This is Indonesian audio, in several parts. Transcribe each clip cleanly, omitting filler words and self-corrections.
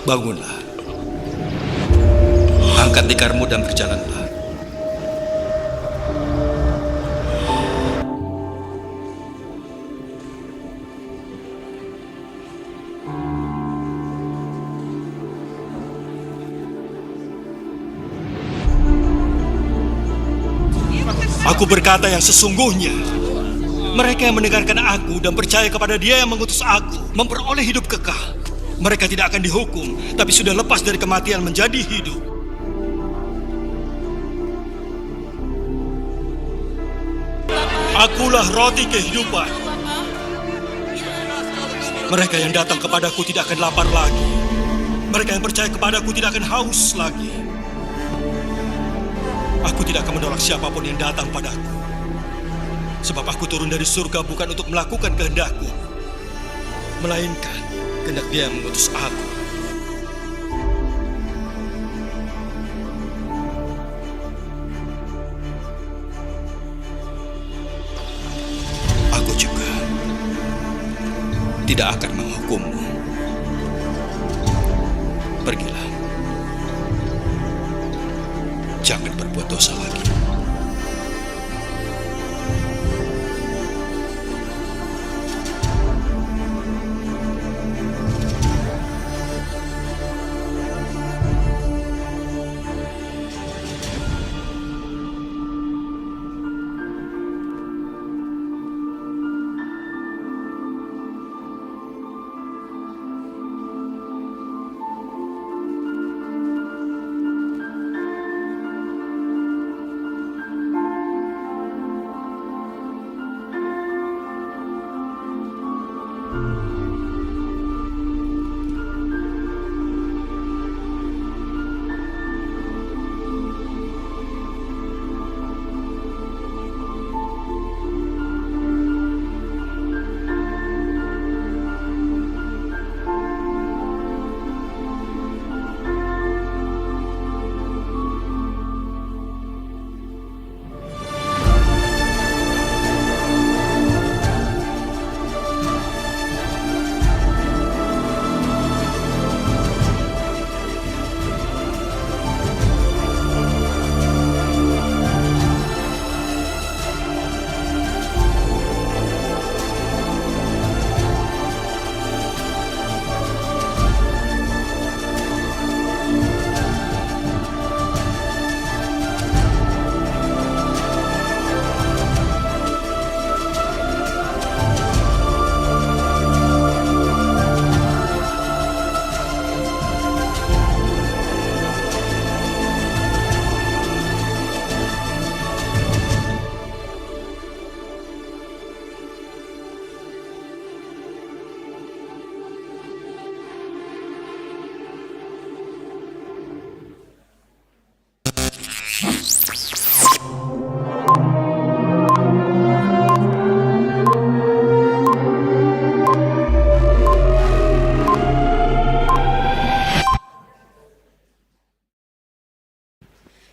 Bangunlah, angkat tikarmu dan berjalanlah. Aku berkata yang sesungguhnya. Mereka yang mendengarkan aku dan percaya kepada Dia yang mengutus aku memperoleh hidup kekal. Mereka tidak akan dihukum, tapi sudah lepas dari kematian menjadi hidup. Akulah roti kehidupan. Mereka yang datang kepadaku tidak akan lapar lagi. Mereka yang percaya kepadaku tidak akan haus lagi. Aku tidak akan menolak siapapun yang datang padaku. Sebab aku turun dari surga bukan untuk melakukan kehendakku, melainkan kehendak Dia yang mengutus aku. Aku juga tidak akan menghukummu. Pergilah. Jangan berbuat dosa lagi.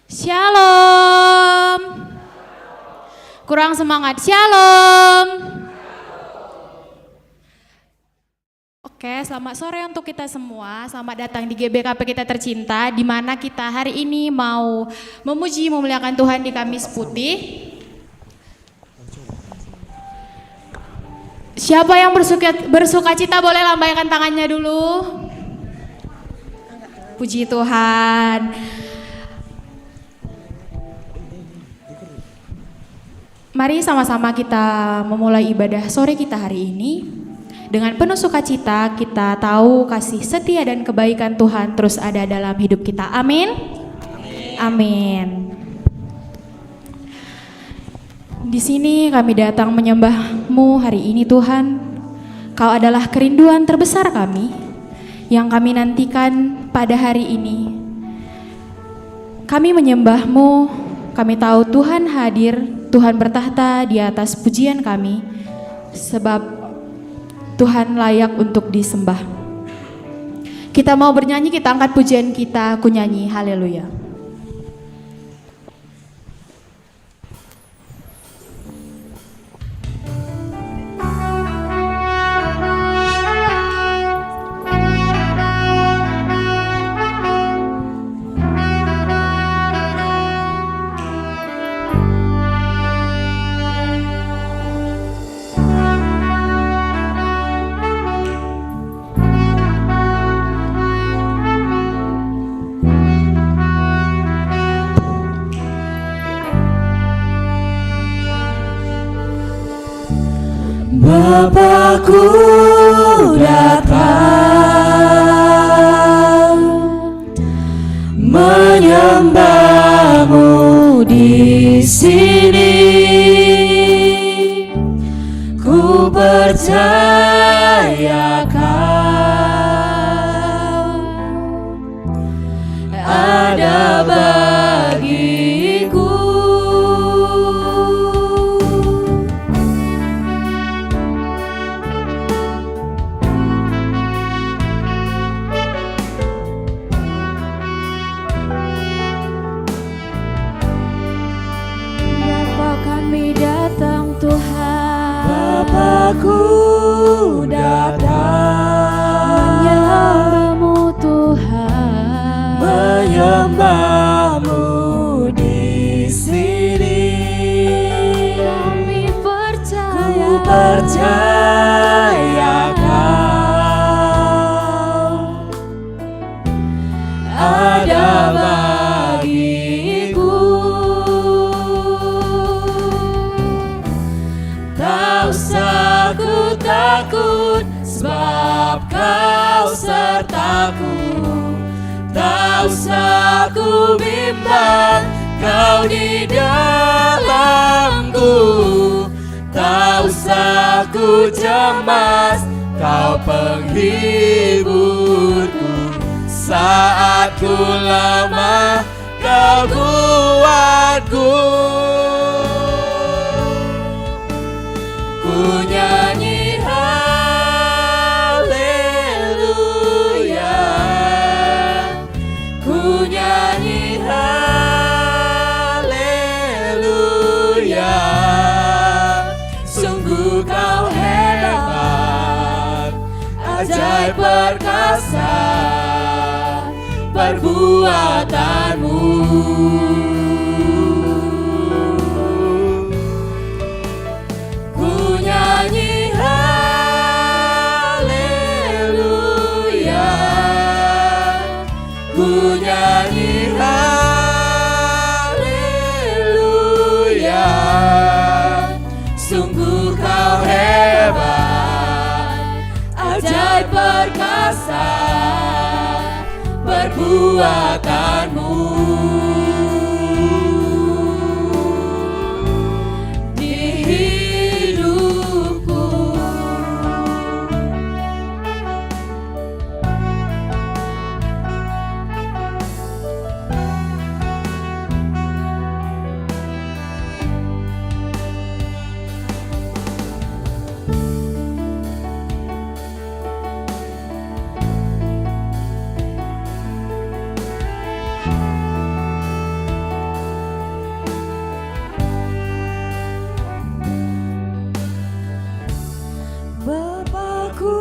Shalom. Kurang semangat. Shalom. Oke, selamat sore untuk kita semua. Selamat datang di GBKP kita tercinta, di mana kita hari ini mau memuji memuliakan Tuhan di Kamis Putih. Siapa yang bersuka cita boleh lambaikan tangannya dulu. Puji Tuhan. Mari sama-sama kita memulai ibadah sore kita hari ini. Dengan penuh sukacita kita tahu kasih setia dan kebaikan Tuhan terus ada dalam hidup kita. Amin. Amin. Di sini kami datang menyembah-Mu hari ini Tuhan. Kau adalah kerinduan terbesar kami yang kami nantikan pada hari ini. Kami menyembah-Mu, kami tahu Tuhan hadir. Tuhan bertahta di atas pujian kami, sebab Tuhan layak untuk disembah. Kita mau bernyanyi, kita angkat pujian kita, aku nyanyi, haleluya. Bapakku datang menyembahmu di sini. Ku percaya Kau ada bagiku. Bapa kami datang Tuhan, Bapakku datang menyembahmu Tuhan, menyembahmu di sini. kami percaya, Ku percaya Kau ada bagiku. Tak usah ku takut, sebab Kau sertaku. Tak usah ku bimbang, Kau di dalamku. Tak usah ku cemas, Kau penghiburku. Saat ku lemah, Kau kuatku. Ku nyanyi haleluya, ku nyanyi haleluya. Sungguh Kau hebat, ajaib perkasa perbuatanmu. Ku nyanyi haleluya, ku nyanyi haleluya. Sungguh Kau hebat, ajaib perkasa perbuatanmu. Di hidupku Bapakku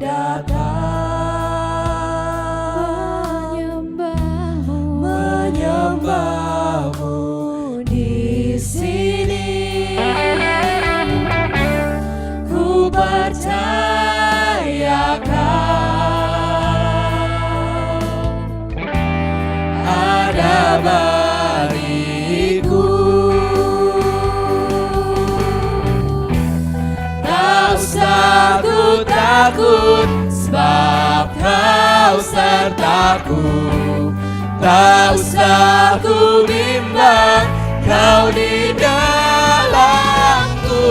datang menyembahmu di sini. Ku percaya Kau ada bagiku. Tak usah ku takut, sebab Kau sertaku. Tak usah ku bimbang, Kau di dalamku.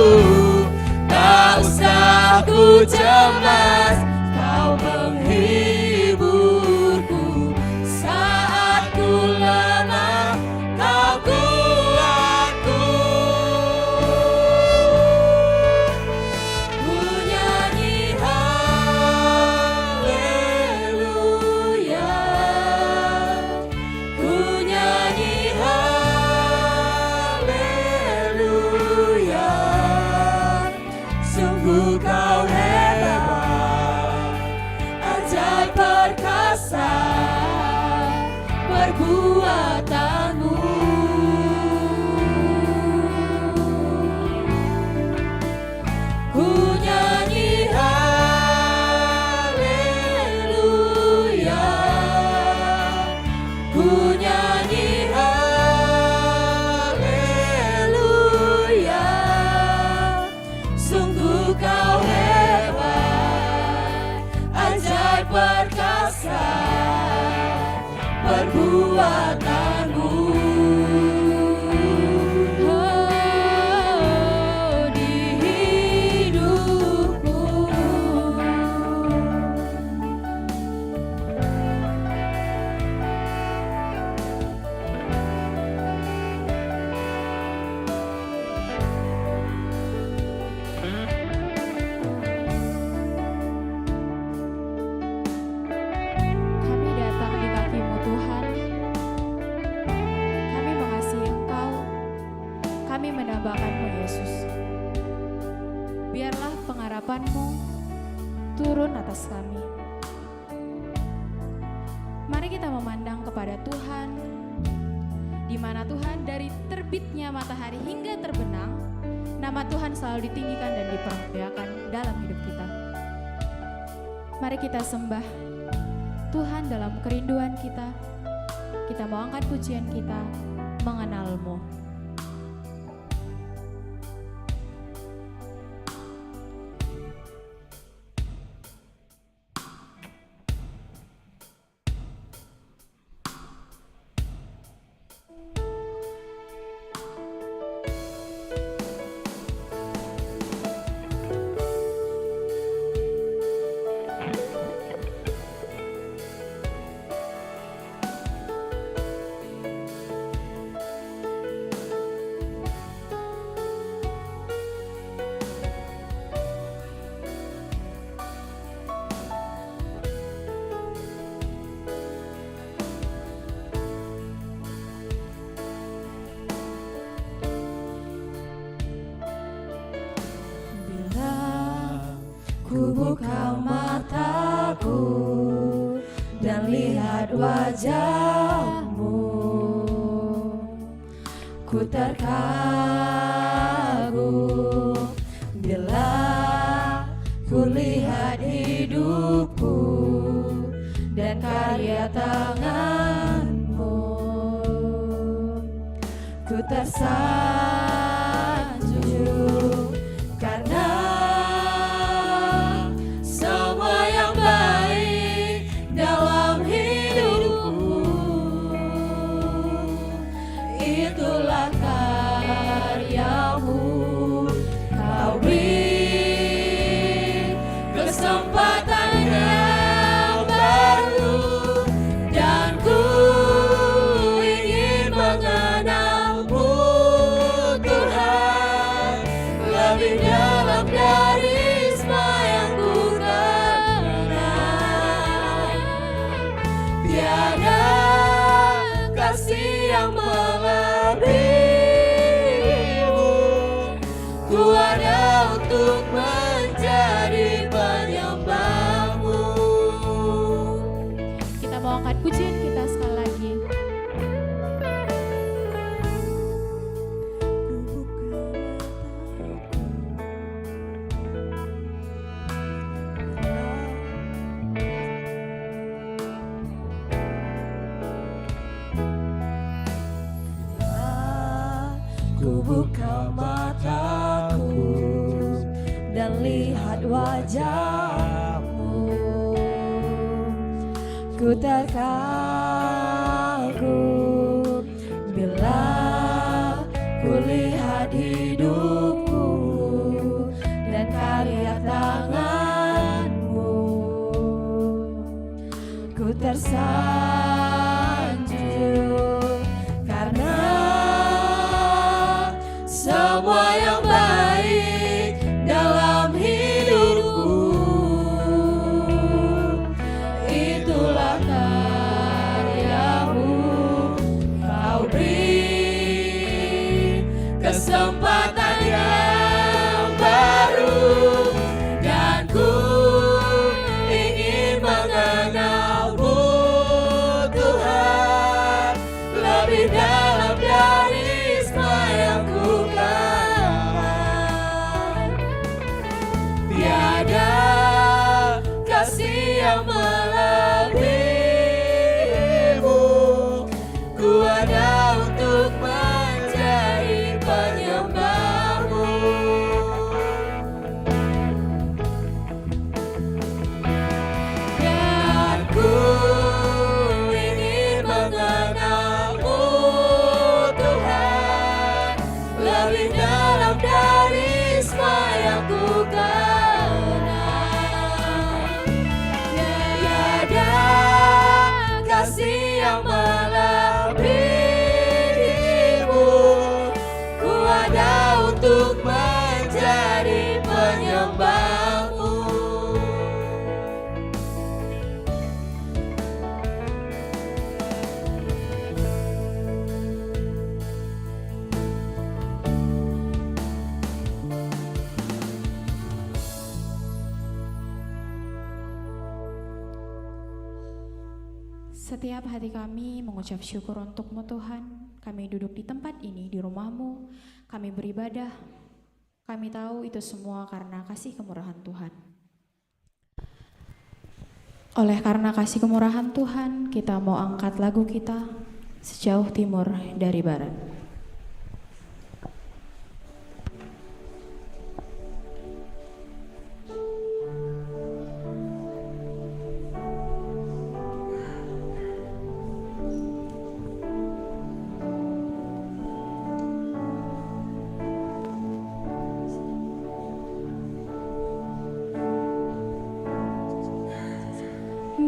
Tak usah ku cemas, Kau menghiburku. Saat ku lemah, Kau kuatku. Ku nyanyi haleluya, ku nyanyi haleluya. Sungguh Kau hebat, ajaib perkasa perbuatanmu. Ku nyanyi haleluya, ku nyanyi haleluya. Sungguh dahsyat perbuatanmu. Oh, di hidupku. Kami datang di kaki-Mu Tuhan. Kami mengasihi Engkau. Kami mendambakan-Mu Yesus. Biarlah pengharapan-Mu turun atas kami. Mari kita memandang kepada Tuhan, di mana Tuhan dari terbitnya matahari hingga terbenam, nama Tuhan selalu ditinggikan dan dipermuliakan dalam hidup kita. Mari kita sembah Tuhan dalam kerinduan kita. Kita mau angkat pujian kita, mengenal-Mu. Bila ku buka mataku dan lihat wajah-Mu, ku terkagum. Bila ku lihat hidupku dan karya tangan-Mu, ku tersanjung karena semua yang baik dalam hidupku itulah karya-Mu. Kau beri kesempatan yang baru dan ku ingin mengenal-Mu Tuhan lebih dalam dari semua yang ku kenal. Tiada kasih yang melebihi-Mu. Ku ada untuk menjadi penyembah-Mu. Kita mau angkat pujian kita sekali lagi. Ku buka mataku dan lihat wajah-Mu, ku terkagum bila ku lihat hidupku dan karya tangan-Mu, ku tersanjung karena semua yang baik dalam hidupku itulah karya-Mu. Kau beri kesempatan yang baru dan ku ingin mengenal-Mu Tuhan lebih dalam dari semua yang ku kenal. Tiada kasih yang melebihi-Mu. Ku ada untuk Setiap hati kami mengucap syukur untuk-Mu Tuhan. Kami duduk di tempat ini, di rumah-Mu. Kami beribadah. Kami tahu itu semua karena kasih kemurahan Tuhan. Oleh karena kasih kemurahan Tuhan, kita mau angkat lagu kita, Sejauh Timur dari Barat.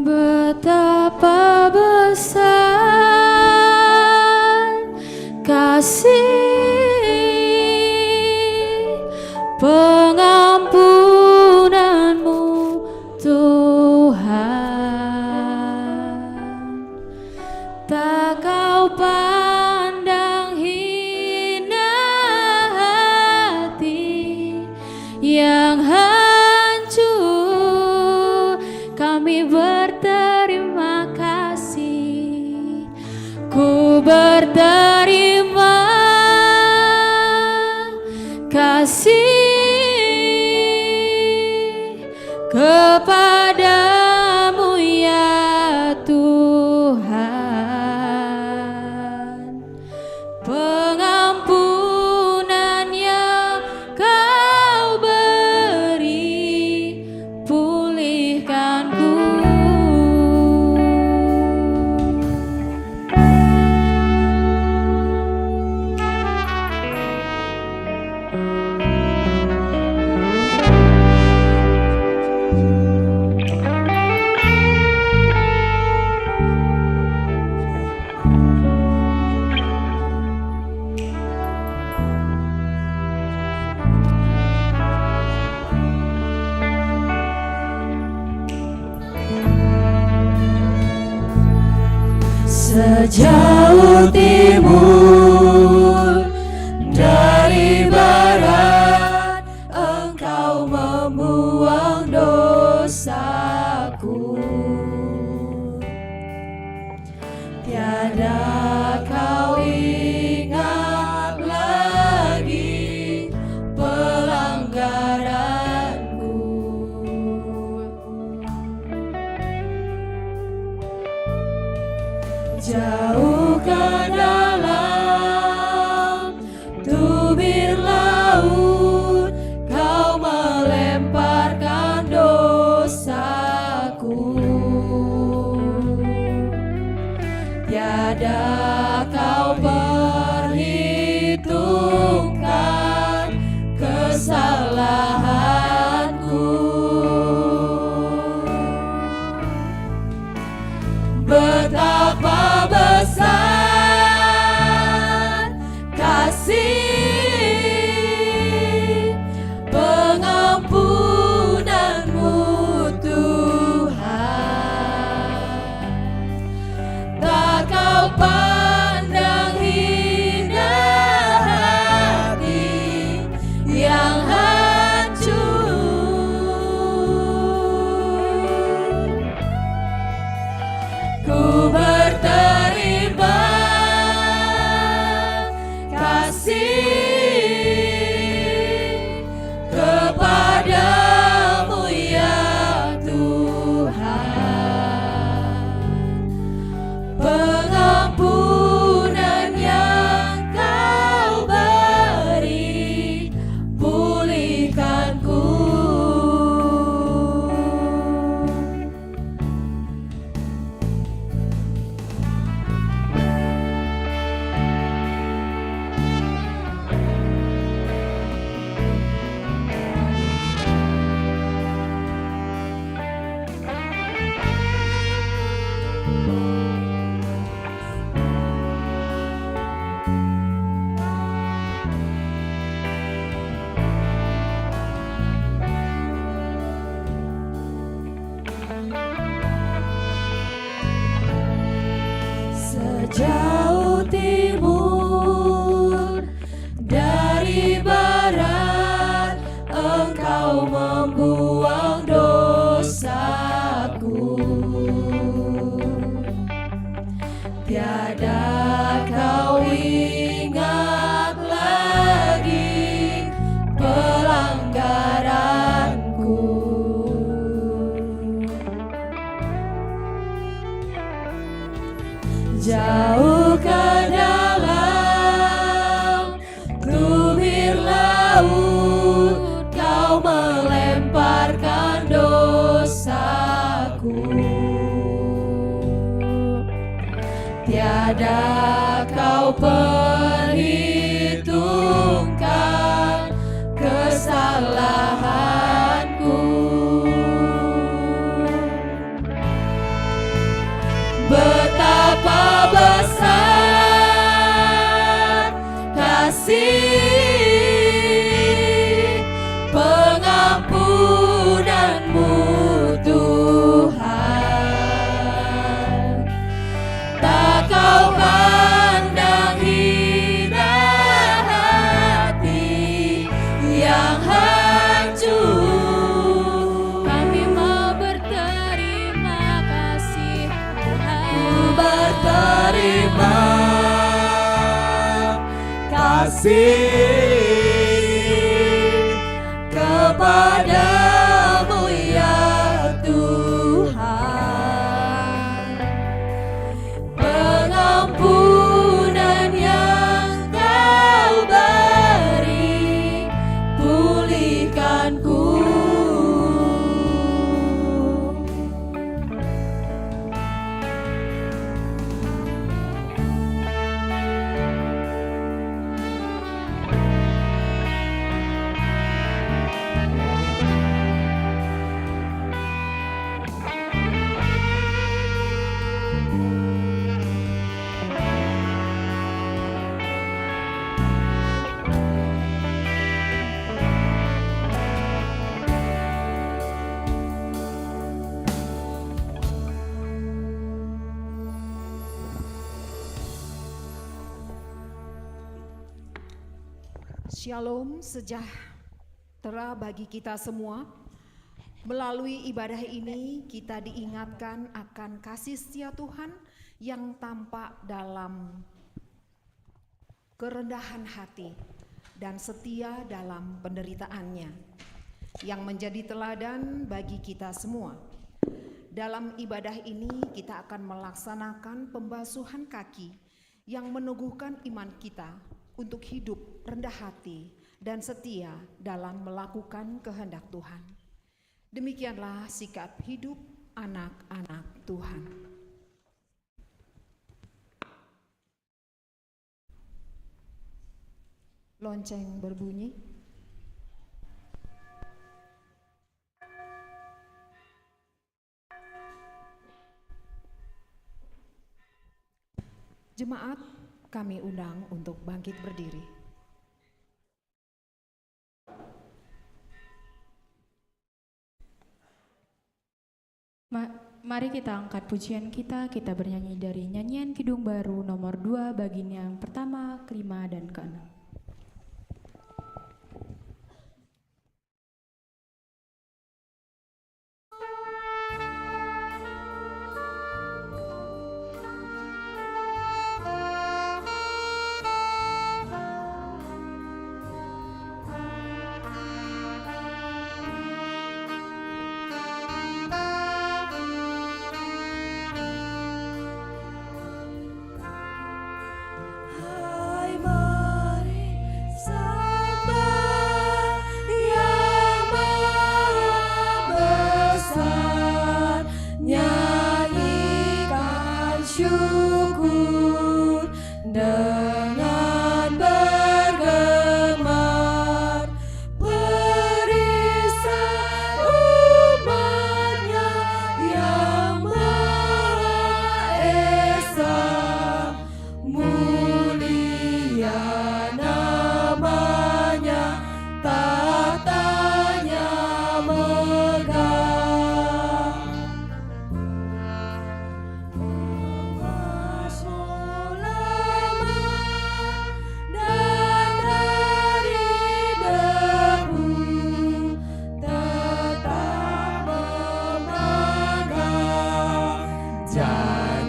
Betapa besar kasih pengampunan-Mu Tuhan, tak Kau pandang hina hati yang hancur. Kami berterima kasih, ku berterima kasih kepadamu ya Tuhan. Pengampunan yang Kau beri, pulihkanku. Sejauh timur dari barat, Engkau membuang dosaku. Tiada Kau ingat lagi pelanggaranku. Jauh ke dalam tubir laut, Kau melemparkan dosaku. Tiada Kau perhitungkan kesalahanku. Betapa besar kasih pengampunan-Mu Tuhan, tak Kau pandang hina hati yang hancur. Ku berterima kasih kepadamu ya Tuhan. Pengampunan yang Kau beri, pulihkanku. Sejauh timur dari barat, Engkau membuang dosaku. Tiada kau ingat lagi pelanggaranku. Jauh ke dalam lubir laut kau melemparkan dosaku. Tiada kau perhitungkan kesalahanku. Betapa besar kasih pengampunanmu Tuhan. Tak kau pandang hina hati yang hancur. Kami mau berterima kasih Tuhan. Berterima kasih kepadamu ya Tuhan. Pengampunan yang kau beri pulihkanku. Shalom sejahtera bagi kita semua. Melalui ibadah ini kita diingatkan akan kasih setia Tuhan yang tampak dalam kerendahan hati dan setia dalam penderitaannya, yang menjadi teladan bagi kita semua. Dalam ibadah ini kita akan melaksanakan pembasuhan kaki yang meneguhkan iman kita untuk hidup rendah hati dan setia dalam melakukan kehendak Tuhan. Demikianlah sikap hidup anak-anak Tuhan. Lonceng berbunyi. Jemaat, kami undang untuk bangkit berdiri. Mari kita angkat pujian kita bernyanyi dari nyanyian Kidung Baru nomor 2 bagian yang pertama, kelima, dan keenam.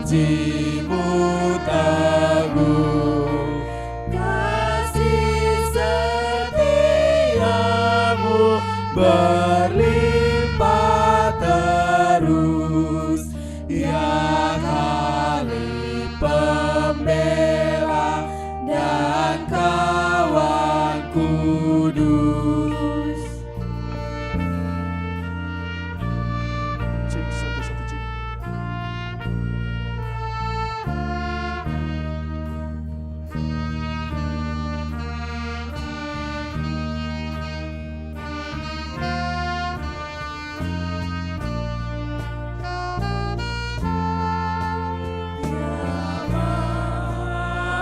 pujimu teguh, kasih setiamu berlimpah terus, ya kali pembela dan kawan kudus. Cek, satu cek.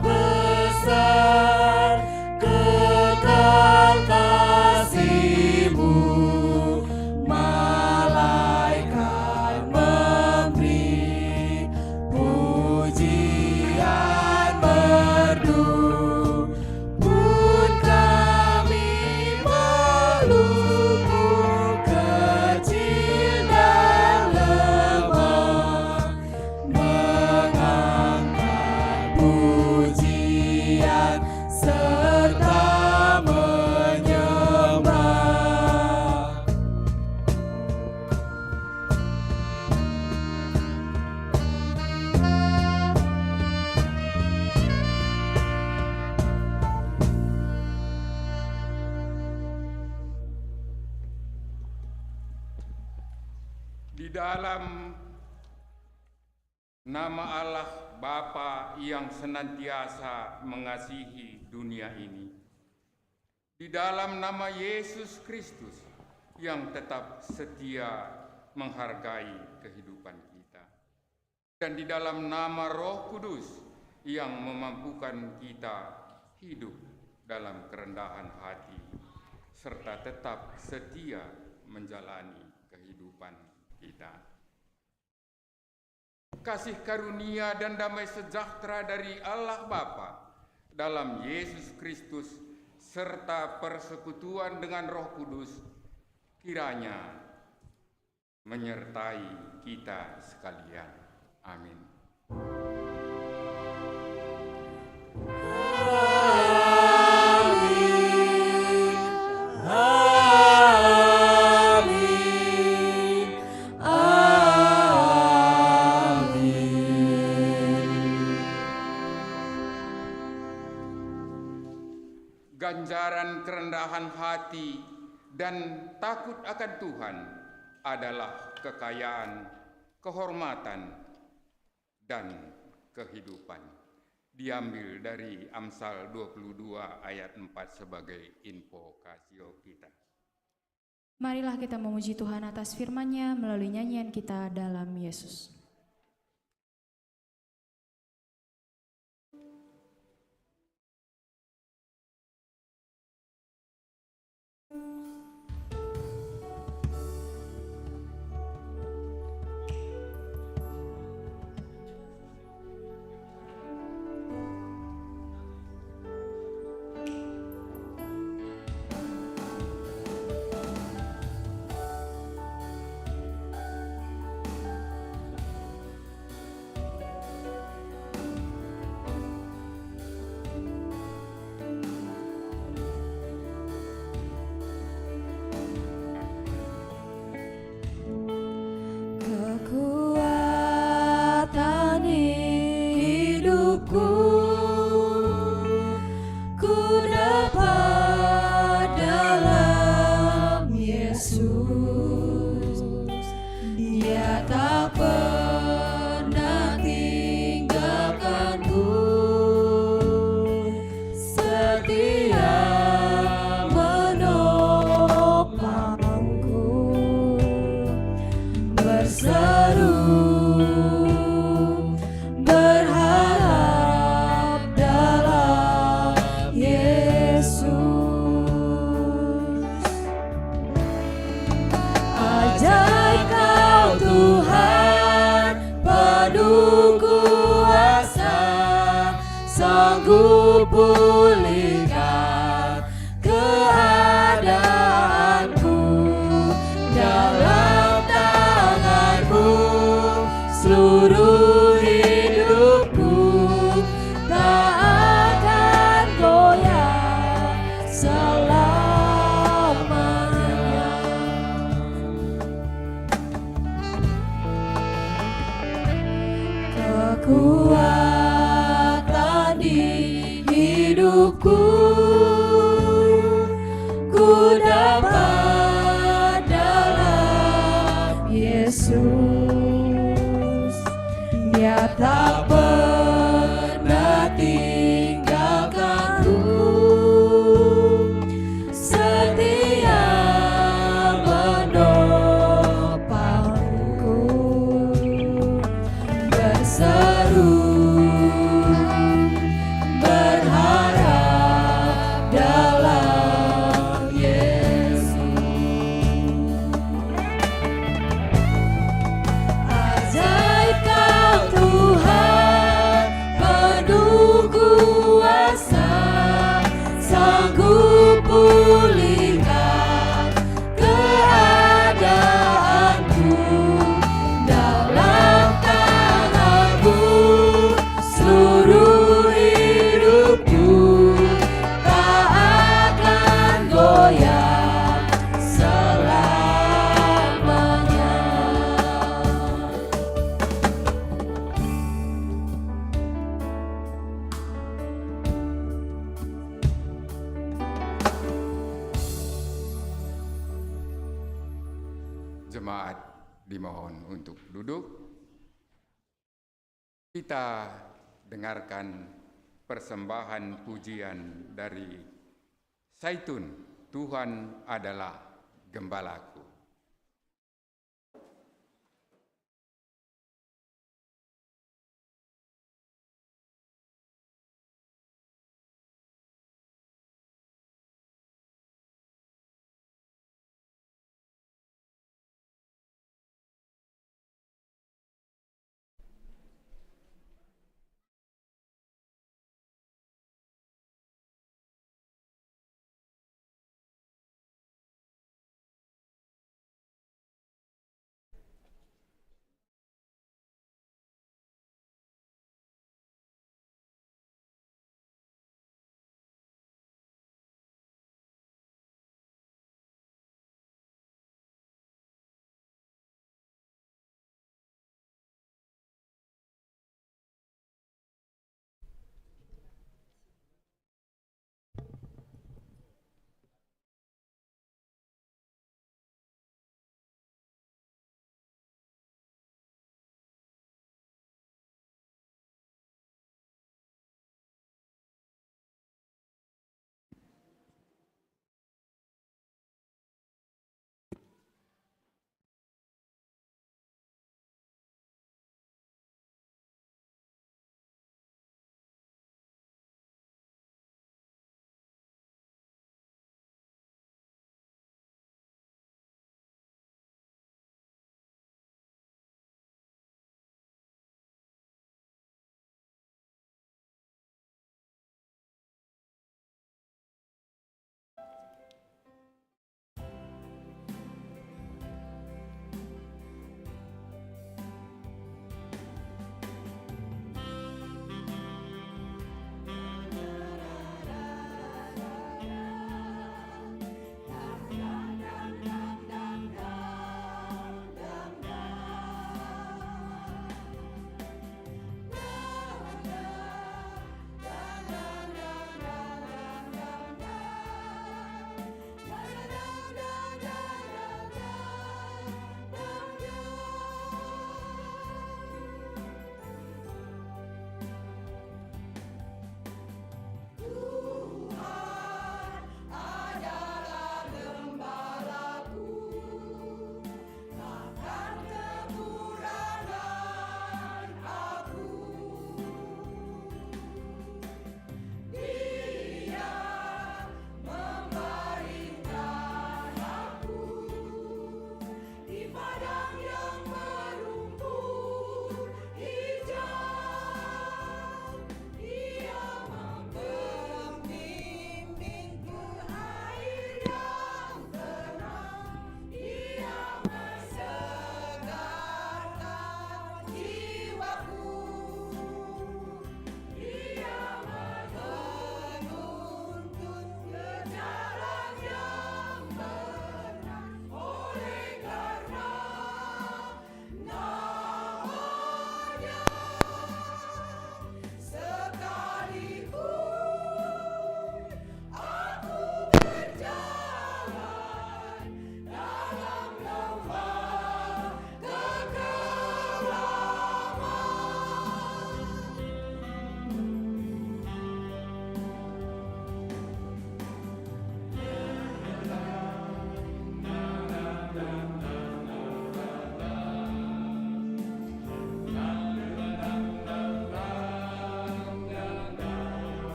Besar kekal kasih-Mu, malaikat memberi pujian merdu, pun kami melulu kecil dan lemah, mengangkat pujian serta menyembah. Di dalam nama Allah Bapa yang senantiasa mengasihi dunia ini, di dalam nama Yesus Kristus yang tetap setia menghargai kehidupan kita, dan di dalam nama Roh Kudus yang memampukan kita hidup dalam kerendahan hati, serta tetap setia menjalani kehidupan kita. Kasih karunia dan damai sejahtera dari Allah Bapa dalam Yesus Kristus serta persekutuan dengan Roh Kudus kiranya menyertai kita sekalian. Amin. Ganjaran kerendahan hati dan takut akan Tuhan adalah kekayaan, kehormatan, dan kehidupan. Diambil dari Amsal 22 ayat 4 sebagai info kasio kita. Marilah kita memuji Tuhan atas firman-Nya melalui nyanyian kita dalam Yesus. Kekuatan hidupku ku dapat dalam Yesus. Dia tak pernah tinggalkanku, setia menopangku, berseru berharap dalam Yesus. Ajaib Kau Tuhan, penuh kuasa, sanggup pulihkan keadaanku. Dalam tangan-Mu seluruh hidup kekuatan di hidupku. Ku dapat dalam Yesus, Dia tak pernah tinggalkanku, setia menopangku, berseru berharap dalam Yesus. Ajaib Kau Tuhan, penuh kuasa, sanggup pulihkan keadaanku. Dalam tangan-Mu seluruh hidupku tak akan goyah selamanya. Jemaat dimohon untuk duduk. Kita dengarkan persembahan pujian dari Zaitun, Tuhan adalah Gembalaku.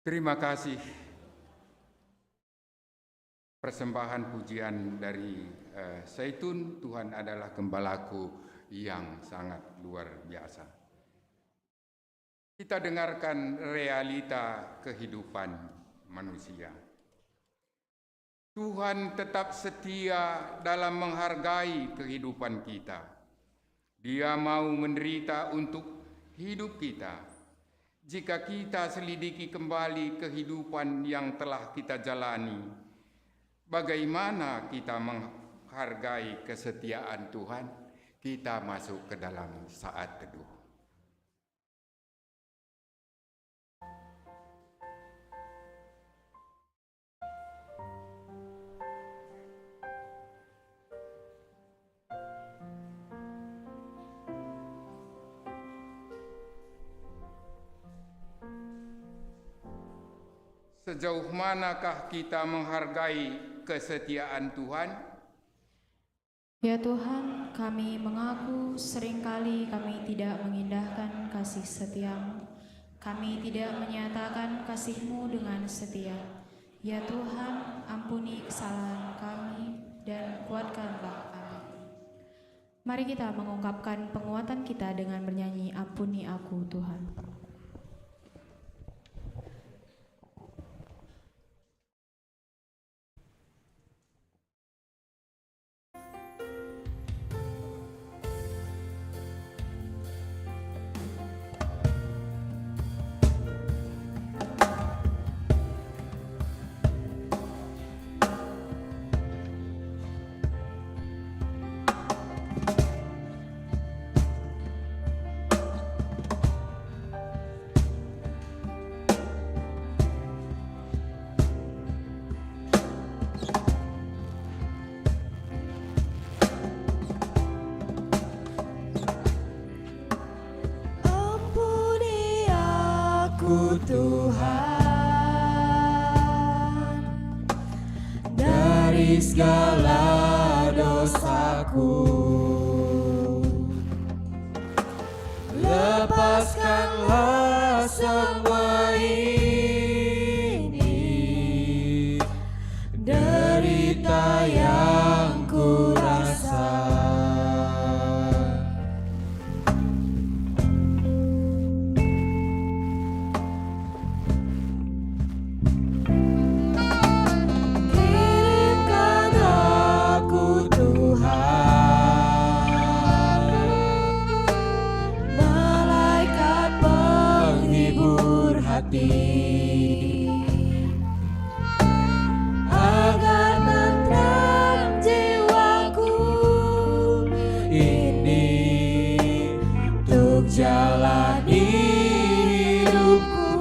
Terima kasih. Persembahan pujian dari Zaitun, Tuhan adalah gembalaku yang sangat luar biasa. Kita dengarkan realita kehidupan manusia. Tuhan tetap setia dalam menghargai kehidupan kita. Dia mau menderita untuk hidup kita. Jika kita selidiki kembali kehidupan yang telah kita jalani, bagaimana kita menghargai kesetiaan Tuhan? Kita masuk ke dalam saat teduh. Sejauh manakah kita menghargai kesetiaan Tuhan? Ya Tuhan, kami mengaku seringkali kami tidak mengindahkan kasih setia-Mu. Kami tidak menyatakan kasih-Mu dengan setia. Ya Tuhan, ampuni kesalahan kami dan kuatkanlah kami. Mari kita mengungkapkan penguatan kita dengan bernyanyi Ampuni Aku Tuhan. Tuhan, dari segala dosaku, lepaskanlah semua ini, derita yang ku rasa. Agar tentram jiwaku ini untuk jalani hidupku.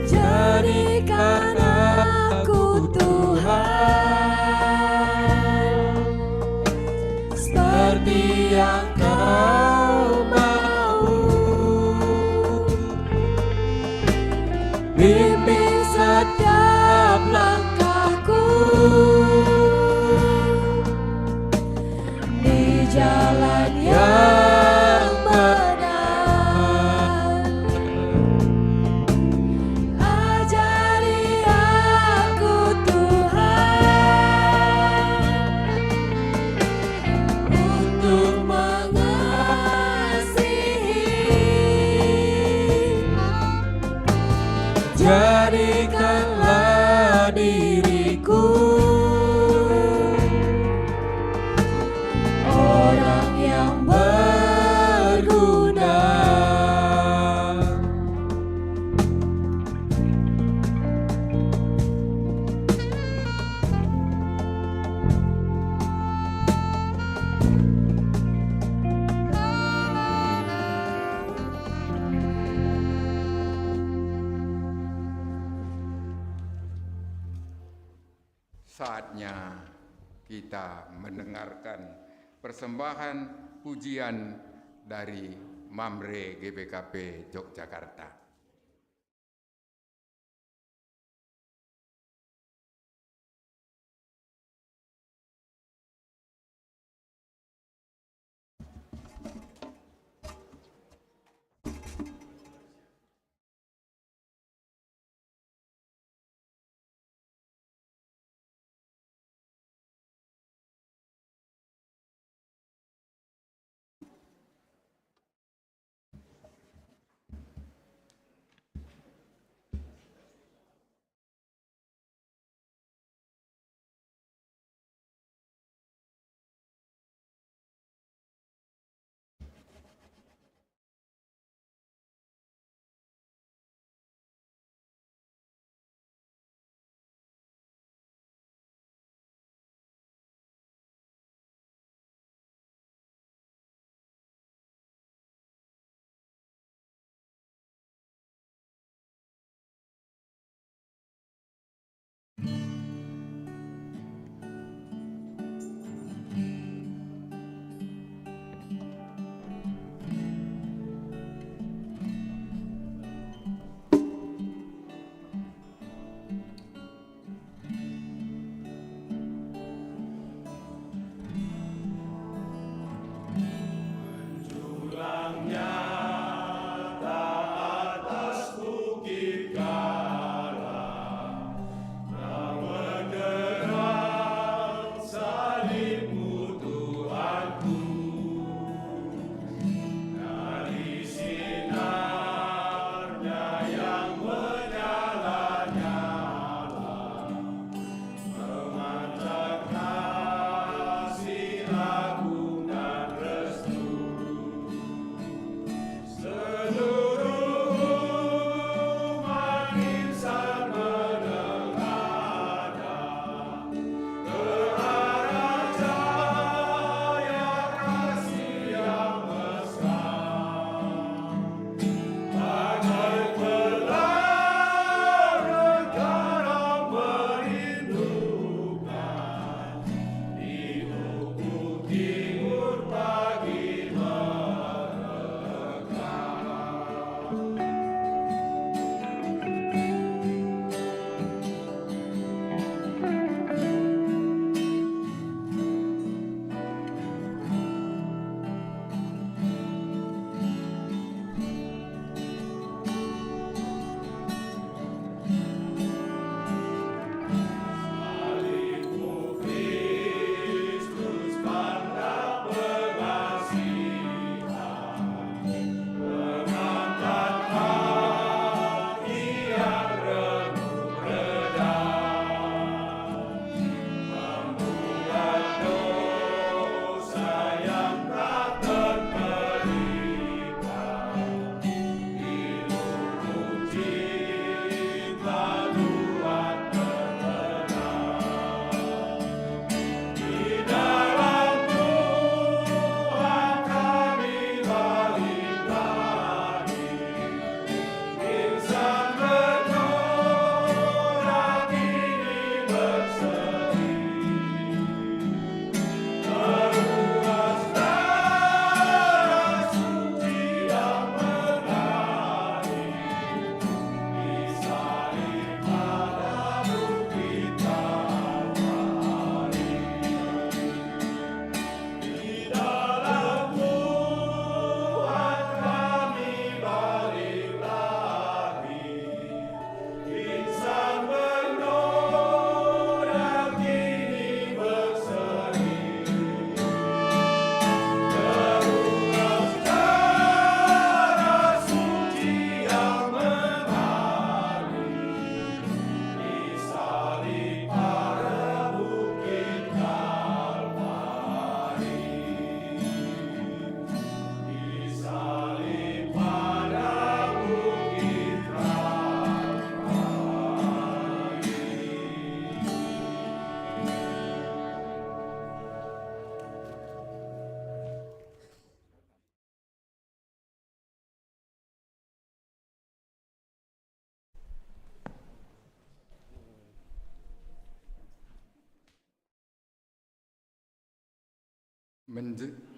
Jadikan aku Tuhan seperti yang Kau mau. Bimbing setiap langkahku di jalan yang benar. Ajari aku Tuhan untuk mengasihi. Jadikanlah diriku orang yang berguna. Saatnya kita mendengarkan persembahan pujian dari Mamre GBKP Yogyakarta.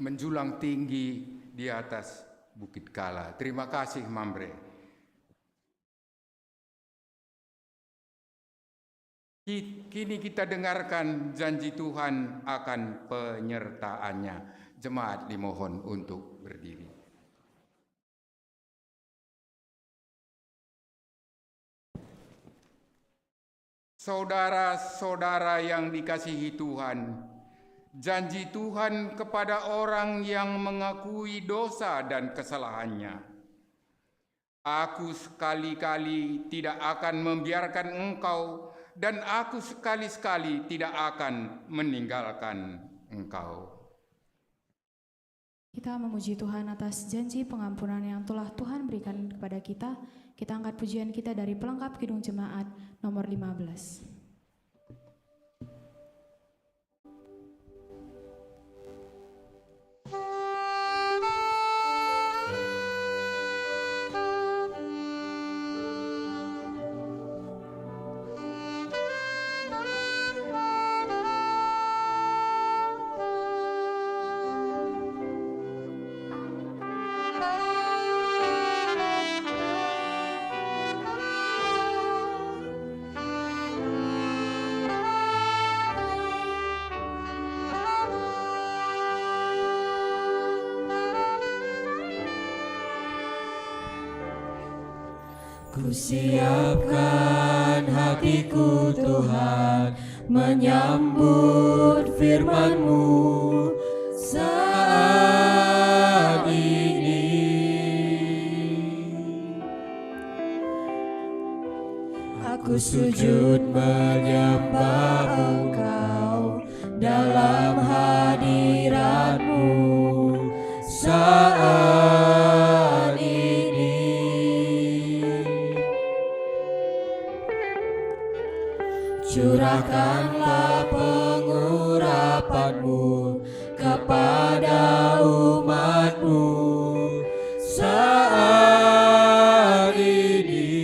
menjulang tinggi di atas Bukit Kala. Terima kasih, Mambre. Kini kita dengarkan janji Tuhan akan penyertaannya. Jemaat dimohon untuk berdiri. Saudara-saudara yang dikasihi Tuhan, janji Tuhan kepada orang yang mengakui dosa dan kesalahannya. Aku sekali-kali tidak akan membiarkan engkau, dan aku sekali-sekali tidak akan meninggalkan engkau. Kita memuji Tuhan atas janji pengampunan yang telah Tuhan berikan kepada kita. Kita angkat pujian kita dari pelengkap Kidung Jemaat nomor 15. Siapkan hatiku Tuhan menyambut firman-Mu saat ini. Aku sujud menyembah Engkau dalam hadirat-Mu saat ini. Curahkanlah pengurapan-Mu kepada umat-Mu saat ini.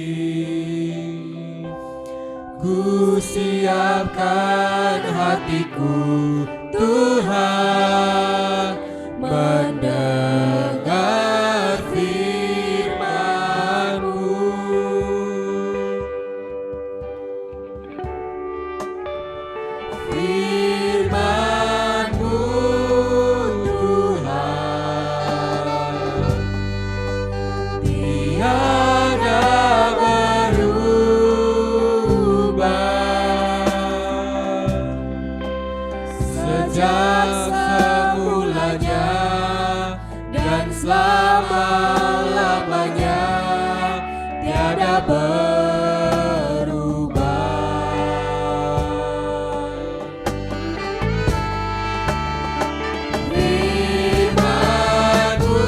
Ku siapkan hatiku Tuhan mendengar firman-Mu. Firman-Mu Tuhan tiada berubah sejak semulanya dan selama-lamanya tiada berubah. Firman-Mu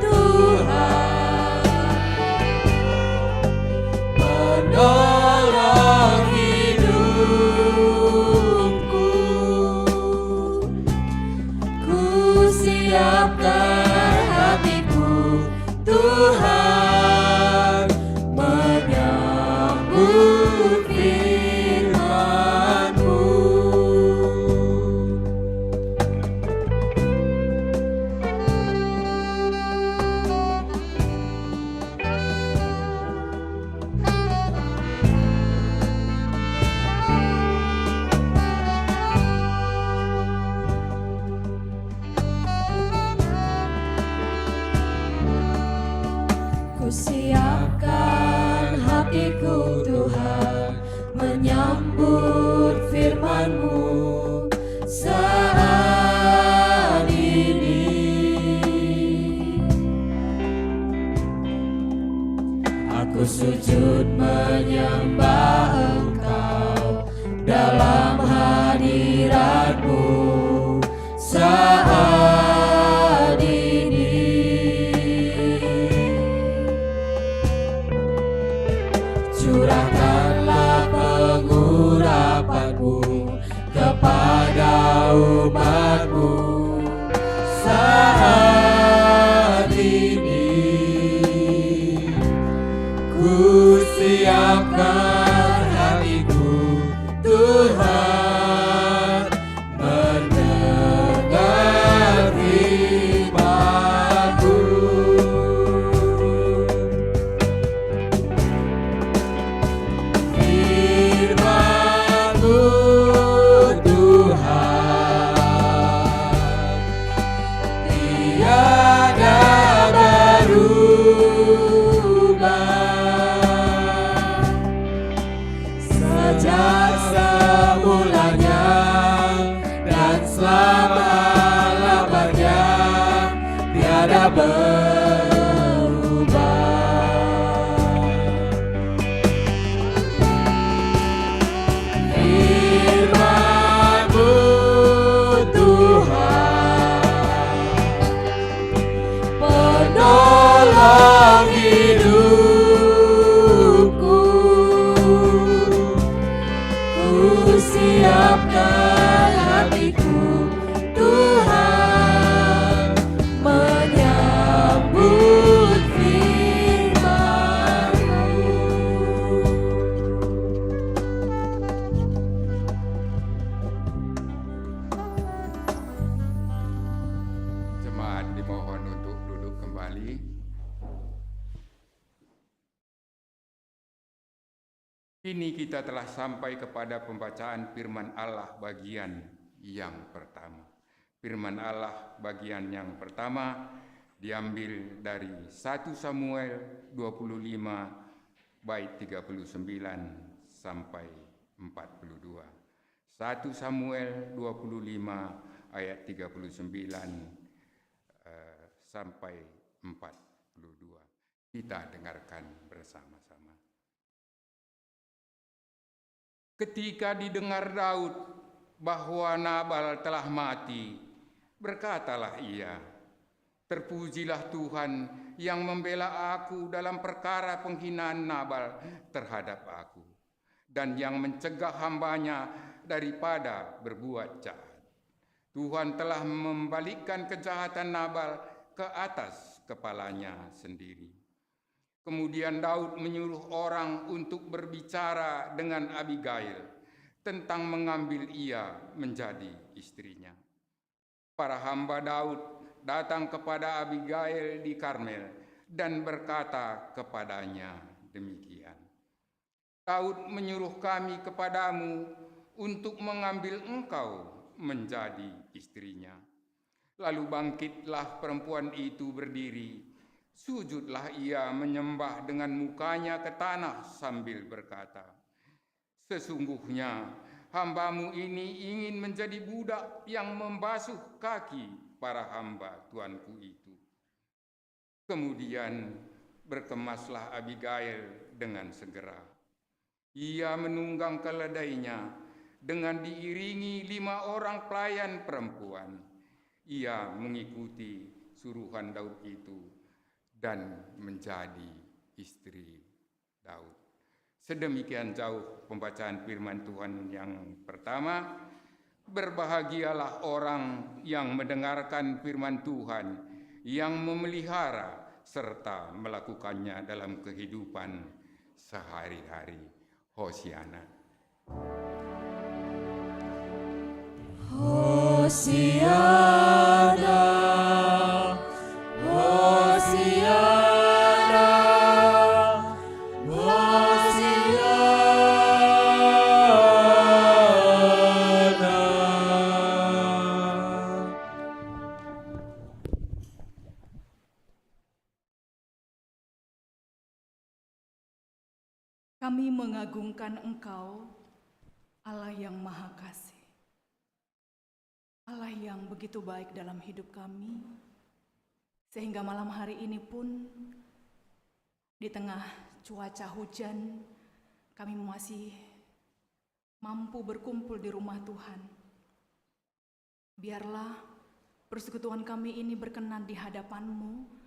Tuhan menolong hidupku. Ku siapkan hatiku Tuhan menyambut firman-Mu. Ku siapkan hatiku Tuhan menyambut firman-Mu saat ini. Aku sujud menyembah Engkau dalam hadirat-Mu saat ini. Curahkanlah pengurapan-Mu kepada umat-Mu saat ini. Ku siapkan hatiku Tuhan mendengar firman-Mu. Firman-Mu Tuhan tiada berubah sejak semulanya dan selama-lamanya tiada berubah. Firman-Mu Tuhan penolong hidupku. Ku siapkan hatiku Tuhan menyambut firman-Mu. Jemaat dimohon untuk duduk kembali. Kini kita telah sampai kepada pembacaan firman Allah bagian yang pertama. Firman Allah bagian yang pertama diambil dari 1 Samuel 25 bait 39 sampai 42. 1 Samuel 25 ayat 39 sampai 42. Kita dengarkan bersama-sama. Ketika didengar Daud bahwa Nabal telah mati, berkatalah ia, "Terpujilah Tuhan yang membela aku dalam perkara penghinaan Nabal terhadap aku, dan yang mencegah hambanya daripada berbuat jahat. Tuhan telah membalikkan kejahatan Nabal ke atas kepalanya sendiri." Kemudian Daud menyuruh orang untuk berbicara dengan Abigail tentang mengambil ia menjadi istrinya. Para hamba Daud datang kepada Abigail di Karmel dan berkata kepadanya demikian, "Daud menyuruh kami kepadamu untuk mengambil engkau menjadi istrinya." Lalu bangkitlah perempuan itu berdiri. Sujudlah ia menyembah dengan mukanya ke tanah sambil berkata, "Sesungguhnya hambamu ini ingin menjadi budak yang membasuh kaki para hamba tuanku itu." Kemudian berkemaslah Abigail dengan segera. Ia menunggang keledainya dengan diiringi 5 orang pelayan perempuan. Ia mengikuti suruhan Daud itu dan menjadi istri Daud. Sedemikian jauh pembacaan firman Tuhan yang pertama. Berbahagialah orang yang mendengarkan firman Tuhan, yang memelihara serta melakukannya dalam kehidupan sehari-hari. Hosiana. Hosiana, Hosiana, Hosiana. Kami mengagungkan Engkau, Allah yang Maha Kasih, Allah yang begitu baik dalam hidup kami, sehingga malam hari ini pun di tengah cuaca hujan, kami masih mampu berkumpul di rumah Tuhan. Biarlah persekutuan kami ini berkenan di hadapan-Mu,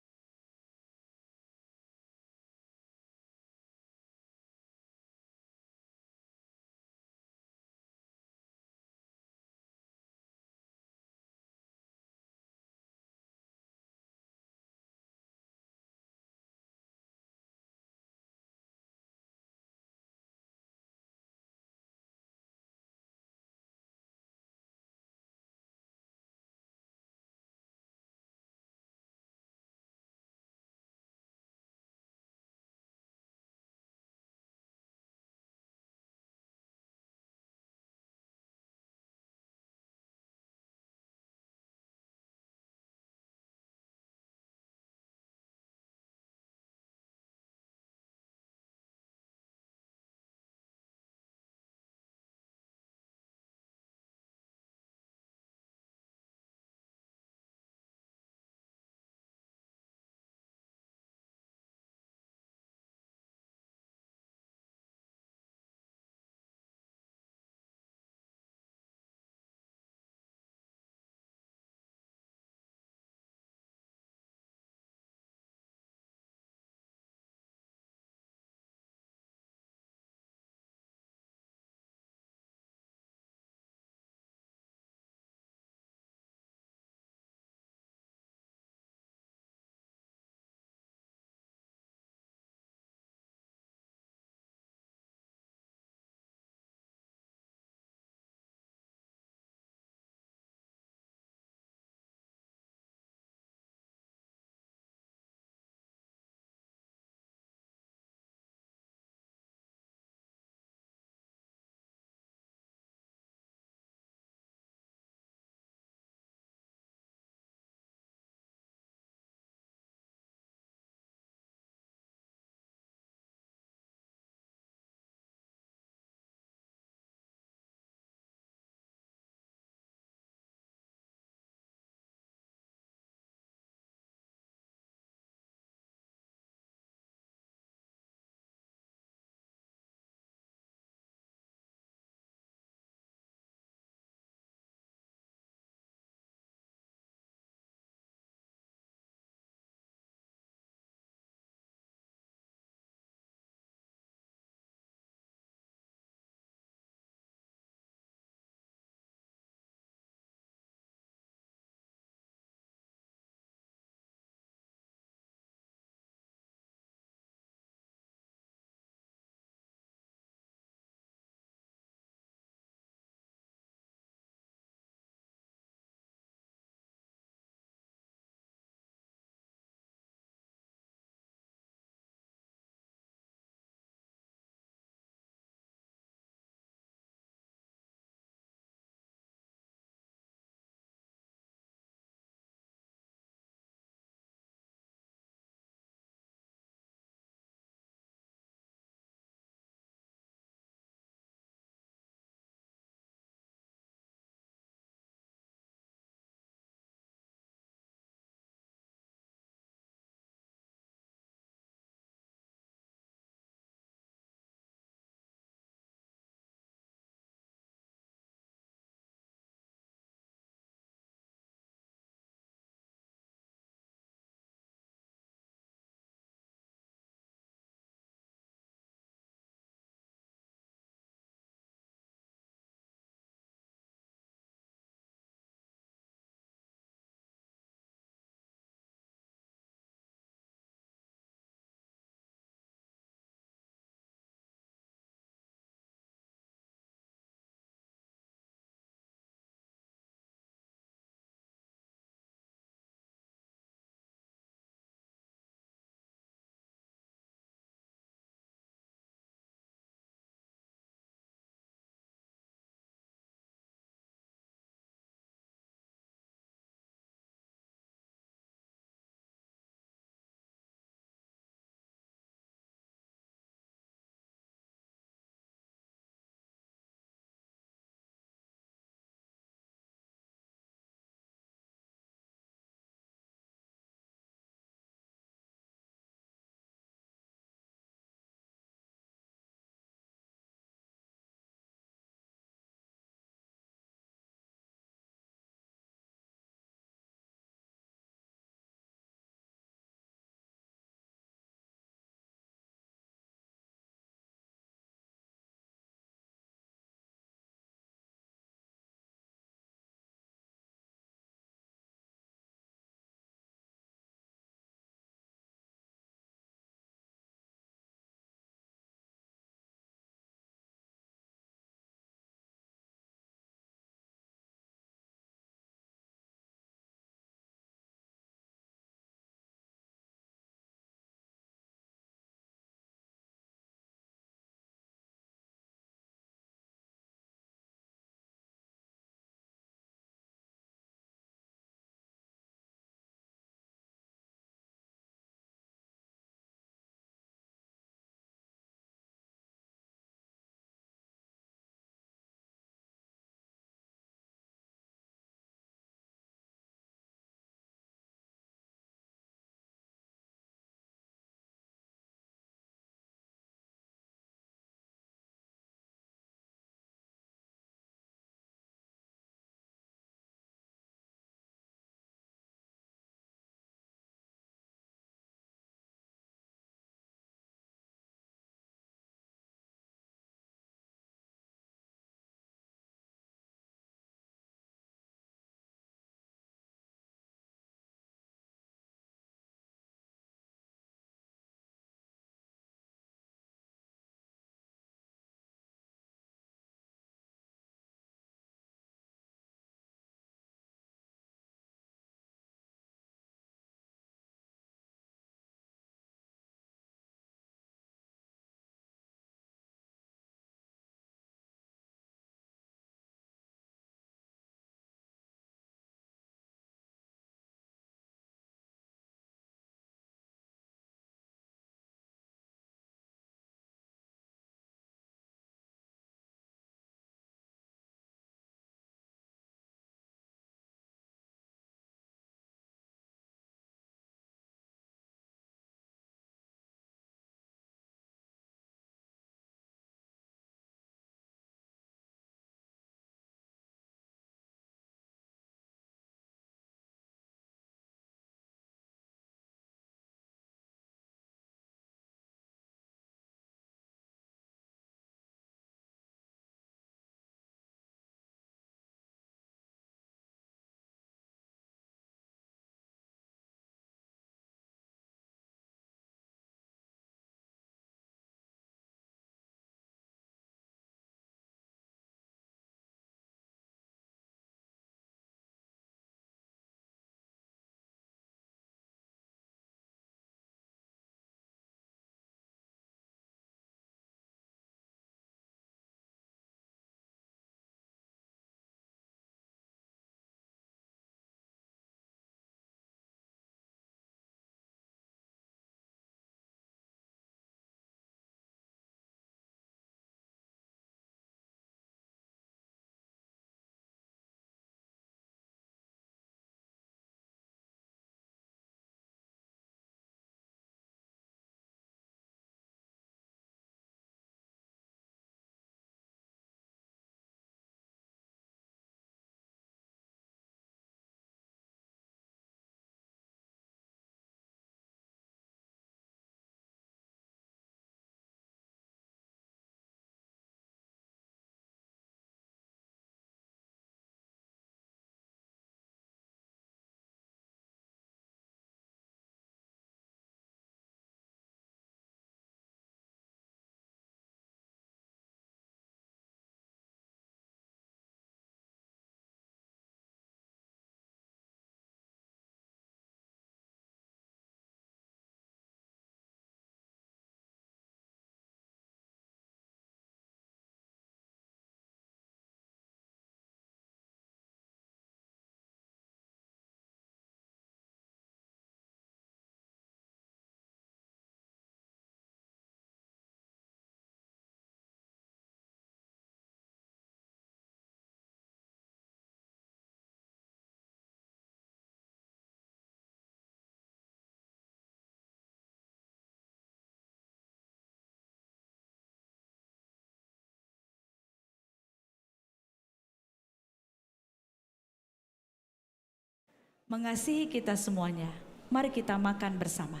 mengasihi kita semuanya. Mari kita makan bersama.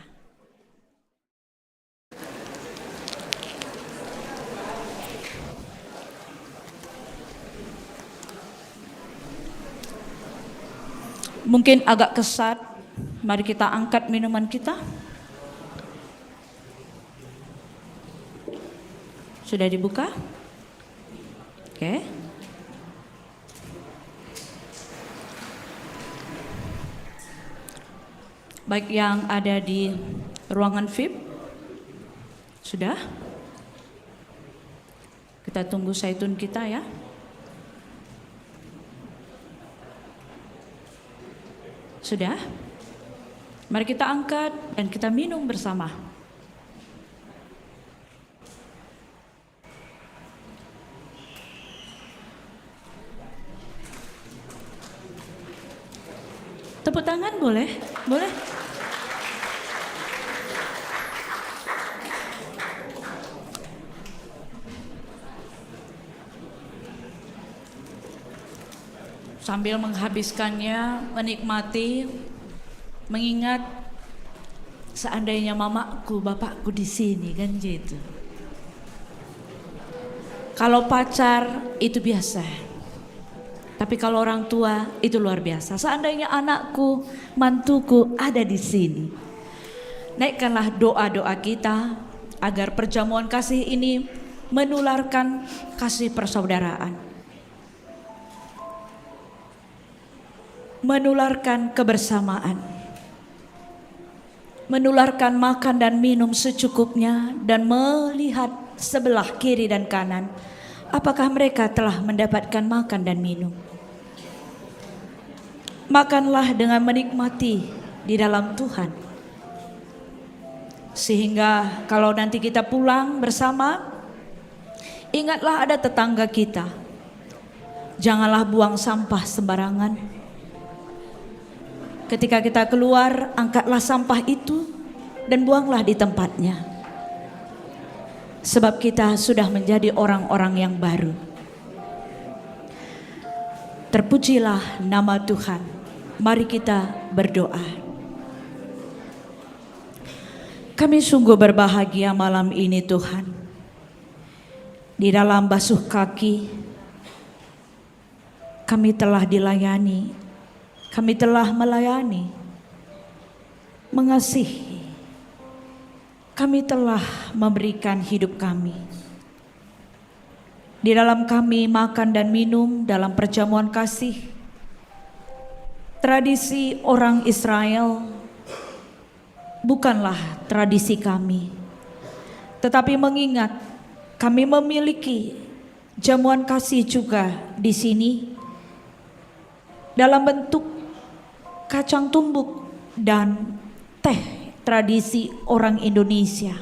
Mungkin agak kesat, mari kita angkat minuman kita. Sudah dibuka? Oke. Baik yang ada di ruangan VIP, sudah? Kita tunggu zaitun kita ya. Sudah? Mari kita angkat dan kita minum bersama. Tepuk tangan boleh? Boleh? Sambil menghabiskannya, menikmati, mengingat seandainya mamaku, bapakku di sini kan gitu. Kalau pacar itu biasa, tapi kalau orang tua itu luar biasa. Seandainya anakku, mantuku ada di sini, naikkanlah doa-doa kita agar perjamuan kasih ini menularkan kasih persaudaraan, menularkan kebersamaan, menularkan makan dan minum secukupnya, dan melihat sebelah kiri dan kanan apakah mereka telah mendapatkan makan dan minum. Makanlah dengan menikmati di dalam Tuhan, sehingga kalau nanti kita pulang bersama, ingatlah ada tetangga kita. Janganlah buang sampah sembarangan. Ketika kita keluar, angkatlah sampah itu dan buanglah di tempatnya. Sebab kita sudah menjadi orang-orang yang baru. Terpujilah nama Tuhan. Mari kita berdoa. Kami sungguh berbahagia malam ini Tuhan. Di dalam basuh kaki, kami telah dilayani. Kami telah melayani, mengasihi. Kami telah memberikan hidup kami. Di dalam kami makan dan minum dalam perjamuan kasih. Tradisi orang Israel bukanlah tradisi kami, tetapi mengingat kami memiliki jamuan kasih juga di sini dalam bentuk kacang tumbuk dan teh tradisi orang Indonesia,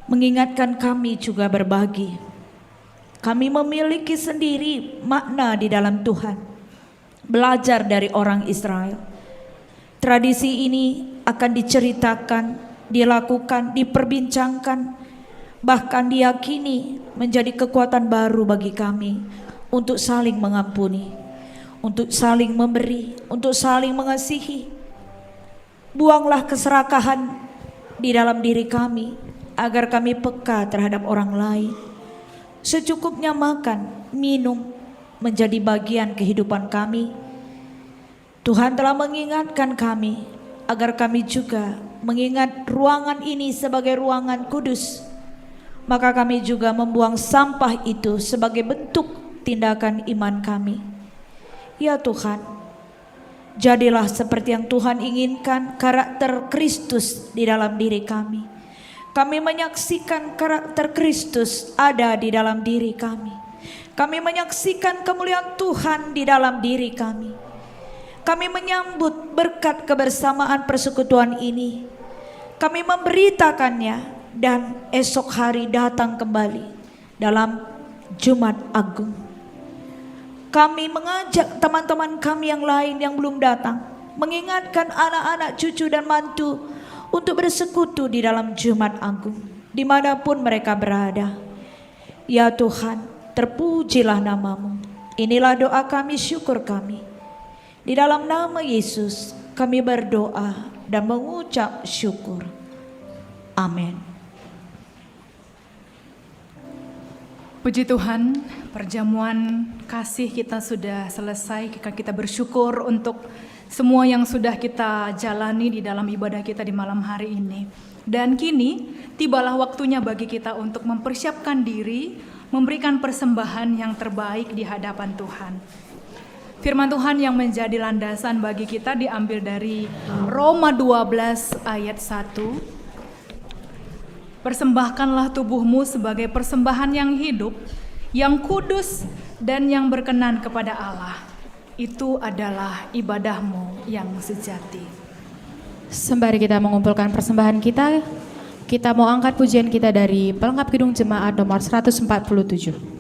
mengingatkan kami juga berbagi. Kami memiliki sendiri makna di dalam Tuhan, belajar dari orang Israel. Tradisi ini akan diceritakan, dilakukan, diperbincangkan, bahkan diyakini menjadi kekuatan baru bagi kami untuk saling mengampuni, untuk saling memberi, untuk saling mengasihi. Buanglah keserakahan di dalam diri kami agar kami peka terhadap orang lain. Secukupnya makan, minum menjadi bagian kehidupan kami. Tuhan telah mengingatkan kami agar kami juga mengingat ruangan ini sebagai ruangan kudus. Maka kami juga membuang sampah itu sebagai bentuk tindakan iman kami. Ya Tuhan, jadilah seperti yang Tuhan inginkan, karakter Kristus di dalam diri kami. Kami menyaksikan karakter Kristus ada di dalam diri kami. Kami menyaksikan kemuliaan Tuhan di dalam diri kami. Kami menyambut berkat kebersamaan persekutuan ini. Kami memberitakannya dan esok hari datang kembali dalam Jumat Agung. Kami mengajak teman-teman kami yang lain yang belum datang, mengingatkan anak-anak, cucu dan mantu untuk bersekutu di dalam Jumat Agung, dimanapun mereka berada. Ya Tuhan, terpujilah namamu. Inilah doa kami, syukur kami. Di dalam nama Yesus kami berdoa dan mengucap syukur. Amin. Puji Tuhan, perjamuan kasih kita sudah selesai. Kita bersyukur untuk semua yang sudah kita jalani di dalam ibadah kita di malam hari ini. Dan kini tibalah waktunya bagi kita untuk mempersiapkan diri, memberikan persembahan yang terbaik di hadapan Tuhan. Firman Tuhan yang menjadi landasan bagi kita diambil dari Roma 12 ayat 1. Persembahkanlah tubuhmu sebagai persembahan yang hidup, yang kudus dan yang berkenan kepada Allah. Itu adalah ibadahmu yang sejati. Sembari kita mengumpulkan persembahan kita mau angkat pujian kita dari pelengkap Kidung Jemaat nomor 147.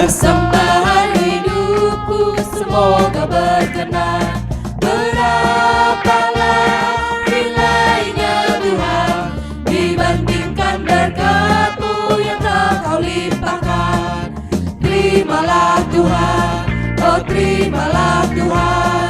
Persembahan hidupku semoga berkenan. Berapalah nilainya Tuhan dibandingkan berkat-Mu yang telah Kau limpahkan. Terimalah Tuhan, oh terimalah Tuhan.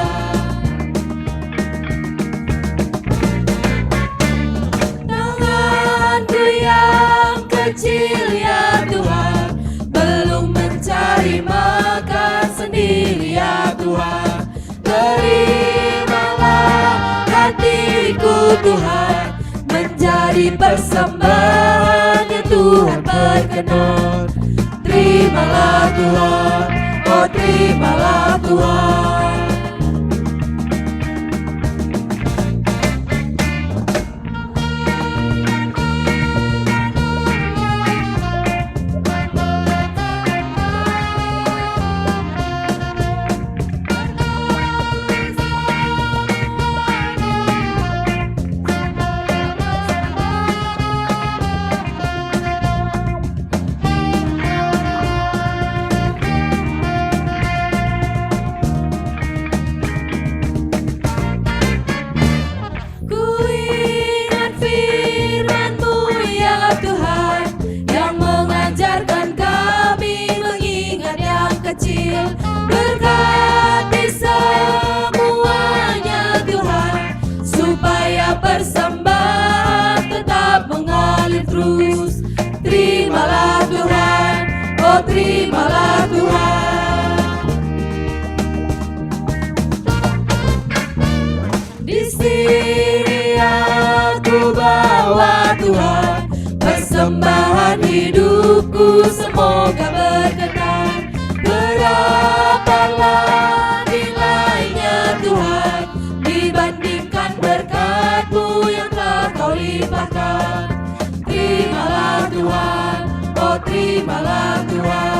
Tanganku yang kecil ya Tuhan, belum mencari makan sendiri ya Tuhan. Terimalah hatiku Tuhan, menjadi persembahan yang Tuhan berkenan. Terimalah Tuhan, oh terimalah Tuhan. Berkati semuanya Tuhan, supaya persembahan tetap mengalir terus. Terimalah Tuhan, oh terimalah Tuhan. Di sini aku bawa Tuhan, persembahan hidupku semoga berkenan. Berapalah nilainya Tuhan dibandingkan berkat-Mu yang telah Kau limpahkan. Terimalah Tuhan, oh terimalah Tuhan.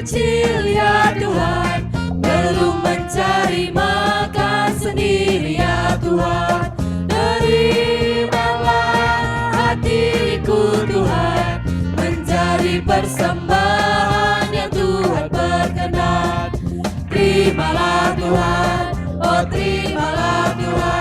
Kecil ya Tuhan, belum mencari makan sendiri ya Tuhan. Terimalah hatiku Tuhan, menjadi persembahan yang Tuhan berkenan. Terimalah Tuhan, oh terimalah Tuhan.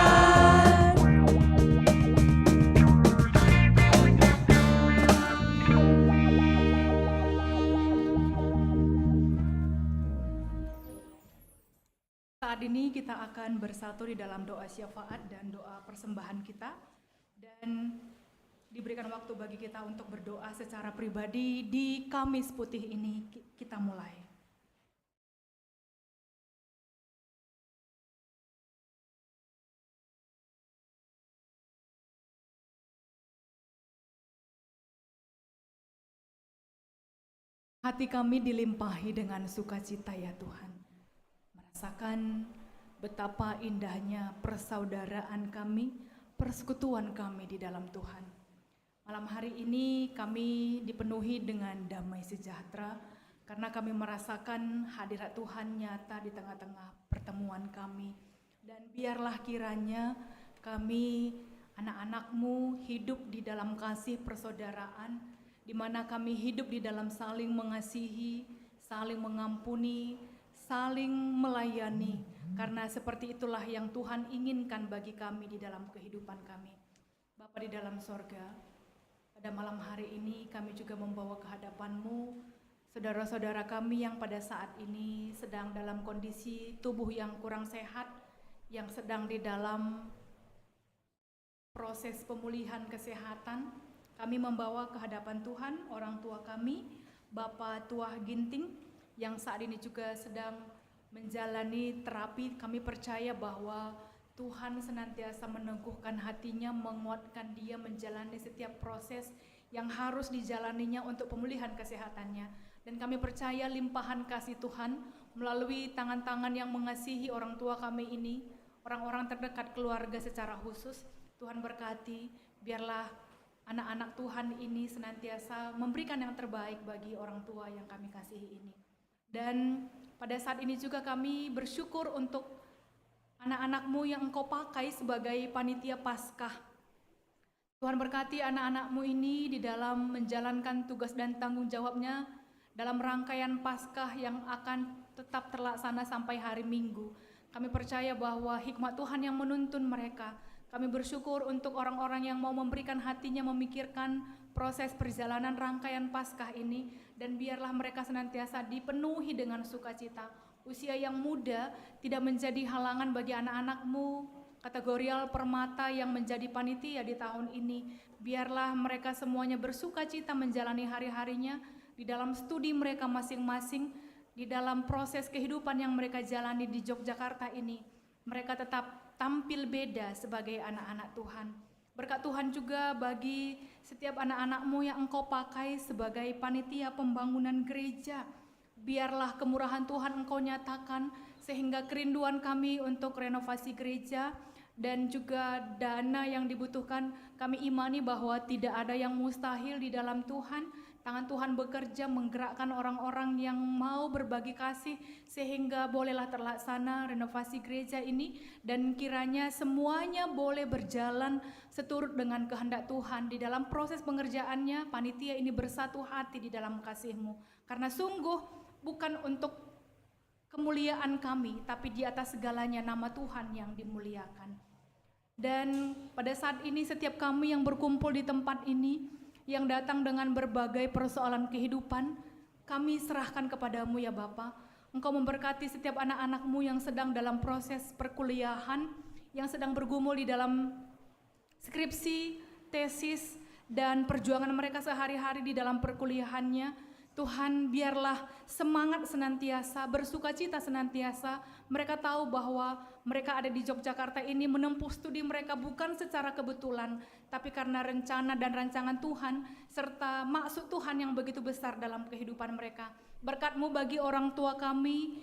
Saat ini kita akan bersatu di dalam doa syafaat dan doa persembahan kita, dan diberikan waktu bagi kita untuk berdoa secara pribadi di Kamis Putih ini. Kita mulai. Hati kami dilimpahi dengan sukacita ya Tuhan. Merasakan betapa indahnya persaudaraan kami, persekutuan kami di dalam Tuhan. Malam hari ini kami dipenuhi dengan damai sejahtera karena kami merasakan hadirat Tuhan nyata di tengah-tengah pertemuan kami. Dan biarlah kiranya kami anak-anak-Mu hidup di dalam kasih persaudaraan, di mana kami hidup di dalam saling mengasihi, saling mengampuni, saling melayani, karena seperti itulah yang Tuhan inginkan bagi kami di dalam kehidupan kami. Bapa di dalam sorga, pada malam hari ini kami juga membawa ke hadapan-Mu saudara-saudara kami yang pada saat ini sedang dalam kondisi tubuh yang kurang sehat, yang sedang di dalam proses pemulihan kesehatan. Kami membawa ke hadapan Tuhan orang tua kami, Bapak Tuah Ginting, yang saat ini juga sedang menjalani terapi. Kami percaya bahwa Tuhan senantiasa meneguhkan hatinya, menguatkan dia menjalani setiap proses yang harus dijalaninya untuk pemulihan kesehatannya. Dan kami percaya limpahan kasih Tuhan melalui tangan-tangan yang mengasihi orang tua kami ini, orang-orang terdekat keluarga secara khusus. Tuhan berkati, biarlah anak-anak Tuhan ini senantiasa memberikan yang terbaik bagi orang tua yang kami kasihi ini. Dan pada saat ini juga kami bersyukur untuk anak-anak-Mu yang Engkau pakai sebagai panitia Paskah. Tuhan berkati anak-anak-Mu ini di dalam menjalankan tugas dan tanggung jawabnya dalam rangkaian Paskah yang akan tetap terlaksana sampai hari Minggu. Kami percaya bahwa hikmat Tuhan yang menuntun mereka. Kami bersyukur untuk orang-orang yang mau memberikan hatinya memikirkan proses perjalanan rangkaian Paskah ini, dan biarlah mereka senantiasa dipenuhi dengan sukacita. Usia yang muda tidak menjadi halangan bagi anak-anak-Mu, kategorial permata yang menjadi panitia di tahun ini. Biarlah mereka semuanya bersukacita menjalani hari-harinya di dalam studi mereka masing-masing, di dalam proses kehidupan yang mereka jalani di Yogyakarta ini. Mereka tetap tampil beda sebagai anak-anak Tuhan. Berkat Tuhan juga bagi setiap anak-anak-Mu yang Engkau pakai sebagai panitia pembangunan gereja. Biarlah kemurahan Tuhan Engkau nyatakan sehingga kerinduan kami untuk renovasi gereja dan juga dana yang dibutuhkan, kami imani bahwa tidak ada yang mustahil di dalam Tuhan. Tangan Tuhan bekerja menggerakkan orang-orang yang mau berbagi kasih sehingga bolehlah terlaksana renovasi gereja ini, dan kiranya semuanya boleh berjalan seturut dengan kehendak Tuhan. Di dalam proses pengerjaannya, panitia ini bersatu hati di dalam kasih-Mu, karena sungguh bukan untuk kemuliaan kami, tapi di atas segalanya nama Tuhan yang dimuliakan. Dan pada saat ini setiap kami yang berkumpul di tempat ini, yang datang dengan berbagai persoalan kehidupan, kami serahkan kepadamu ya Bapa. Engkau memberkati setiap anak-anak-Mu yang sedang dalam proses perkuliahan, yang sedang bergumul di dalam skripsi, tesis, dan perjuangan mereka sehari-hari di dalam perkuliahannya. Tuhan, biarlah semangat senantiasa, bersukacita senantiasa. Mereka tahu bahwa mereka ada di Yogyakarta ini menempuh studi mereka bukan secara kebetulan, tapi karena rencana dan rancangan Tuhan, serta maksud Tuhan yang begitu besar dalam kehidupan mereka. Berkat-Mu bagi orang tua kami,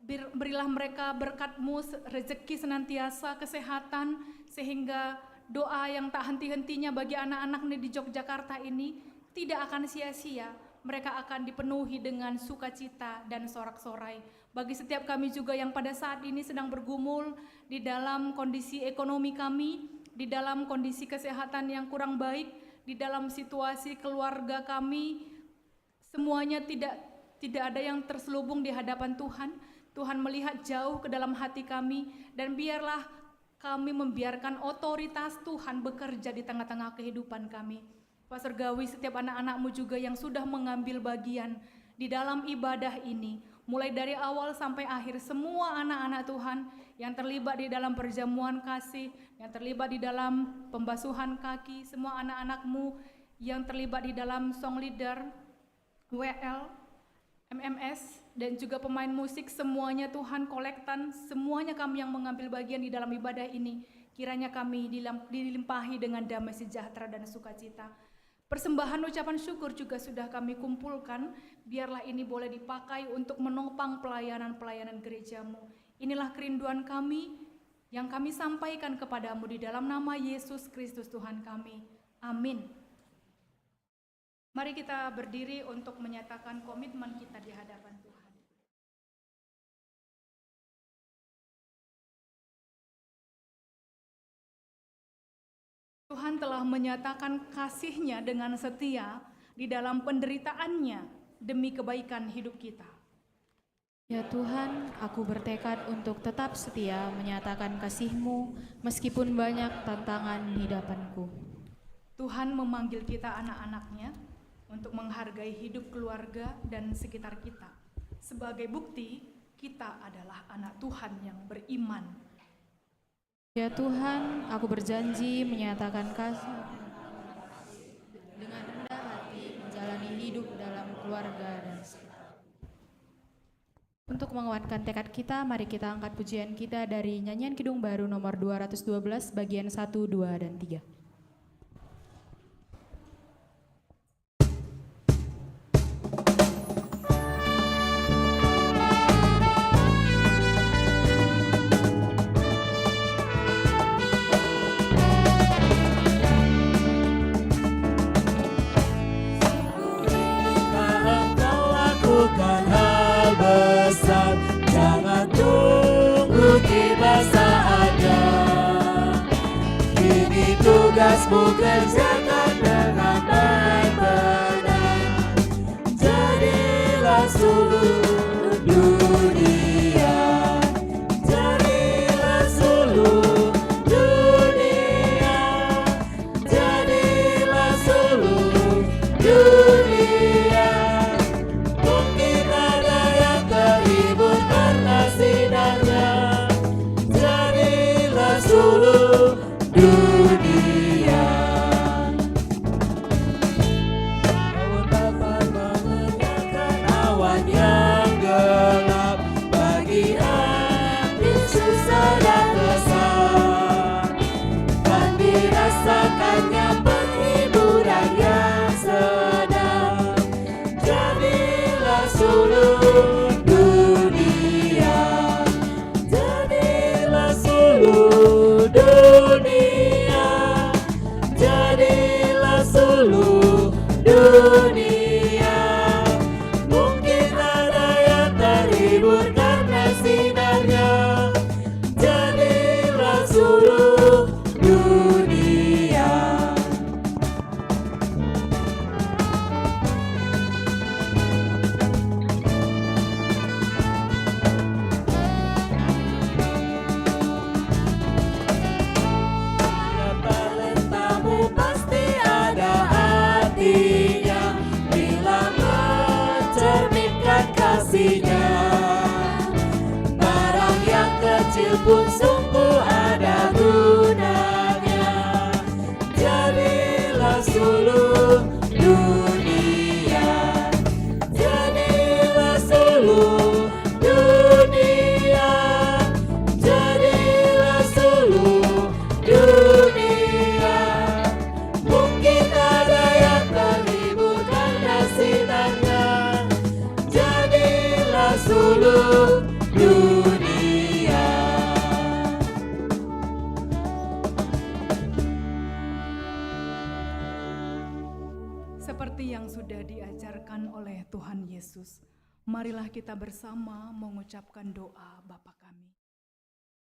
berilah mereka berkat-Mu, rezeki senantiasa, kesehatan, sehingga doa yang tak henti-hentinya bagi anak-anak di Yogyakarta ini tidak akan sia-sia. Mereka akan dipenuhi dengan sukacita dan sorak-sorai. Bagi setiap kami juga yang pada saat ini sedang bergumul di dalam kondisi ekonomi kami, di dalam kondisi kesehatan yang kurang baik, di dalam situasi keluarga kami, semuanya tidak ada yang terselubung di hadapan Tuhan. Tuhan melihat jauh ke dalam hati kami, dan biarlah kami membiarkan otoritas Tuhan bekerja di tengah-tengah kehidupan kami. Pak Surgawi, setiap anak-anak-Mu juga yang sudah mengambil bagian di dalam ibadah ini, mulai dari awal sampai akhir, semua anak-anak Tuhan yang terlibat di dalam perjamuan kasih, yang terlibat di dalam pembasuhan kaki, semua anak-anak-Mu yang terlibat di dalam song leader, WL, MMS, dan juga pemain musik, semuanya Tuhan, kolektan, semuanya kami yang mengambil bagian di dalam ibadah ini, kiranya kami dilimpahi dengan damai sejahtera dan sukacita. Persembahan ucapan syukur juga sudah kami kumpulkan. Biarlah ini boleh dipakai untuk menopang pelayanan-pelayanan gerejamu. Inilah kerinduan kami yang kami sampaikan kepadamu di dalam nama Yesus Kristus Tuhan kami. Amin. Mari kita berdiri untuk menyatakan komitmen kita di hadapan Tuhan. Tuhan telah menyatakan kasih-Nya dengan setia di dalam penderitaannya demi kebaikan hidup kita. Ya Tuhan, aku bertekad untuk tetap setia menyatakan kasih-Mu meskipun banyak tantangan di hadapanku. Tuhan memanggil kita anak-anaknya untuk menghargai hidup keluarga dan sekitar kita. Sebagai bukti, kita adalah anak Tuhan yang beriman. Ya Tuhan, aku berjanji menyatakan kasih dengan rendah hati menjalani hidup dalam keluarga dan sekitar. Untuk menguatkan tekad kita, mari kita angkat pujian kita dari nyanyian Kidung Baru nomor 212 bagian 1, 2, dan 3. Jangan tunggu tiba saatnya. Kini tugasmu kerjakan dengan baik-benar. Jadilah seluruh dunia. Jadilah seluruh dunia. Jadilah seluruh dunia. Mungkin ada yang terhibur karena sinarnya. Jadilah seluruh dunia. Namun dapat mengenyangkan awan yang gelap bagi hati susah dan resah. Dan dirasakannya penghiburan yang sedang. Jadilah seluruh dunia. Jadilah seluruh dunia. Jadilah seluruh dunia. Mungkin ada yang terhibur karena sinarnya. Jadilah seluruh dunia. Talentamu pasti ada artinya bila mencerminkan kasih-Nya. Barang yang kecil pun sungguh ada gunanya. Jadilah seluruh dunia. Jadilah seluruh dunia. Jadilah seluruh dunia. Mungkin ada yang terhibur karena sinarnya. Jadilah seluruh dunia. Seperti yang sudah diajarkan oleh Tuhan Yesus, marilah kita bersama mengucapkan doa Bapa kami.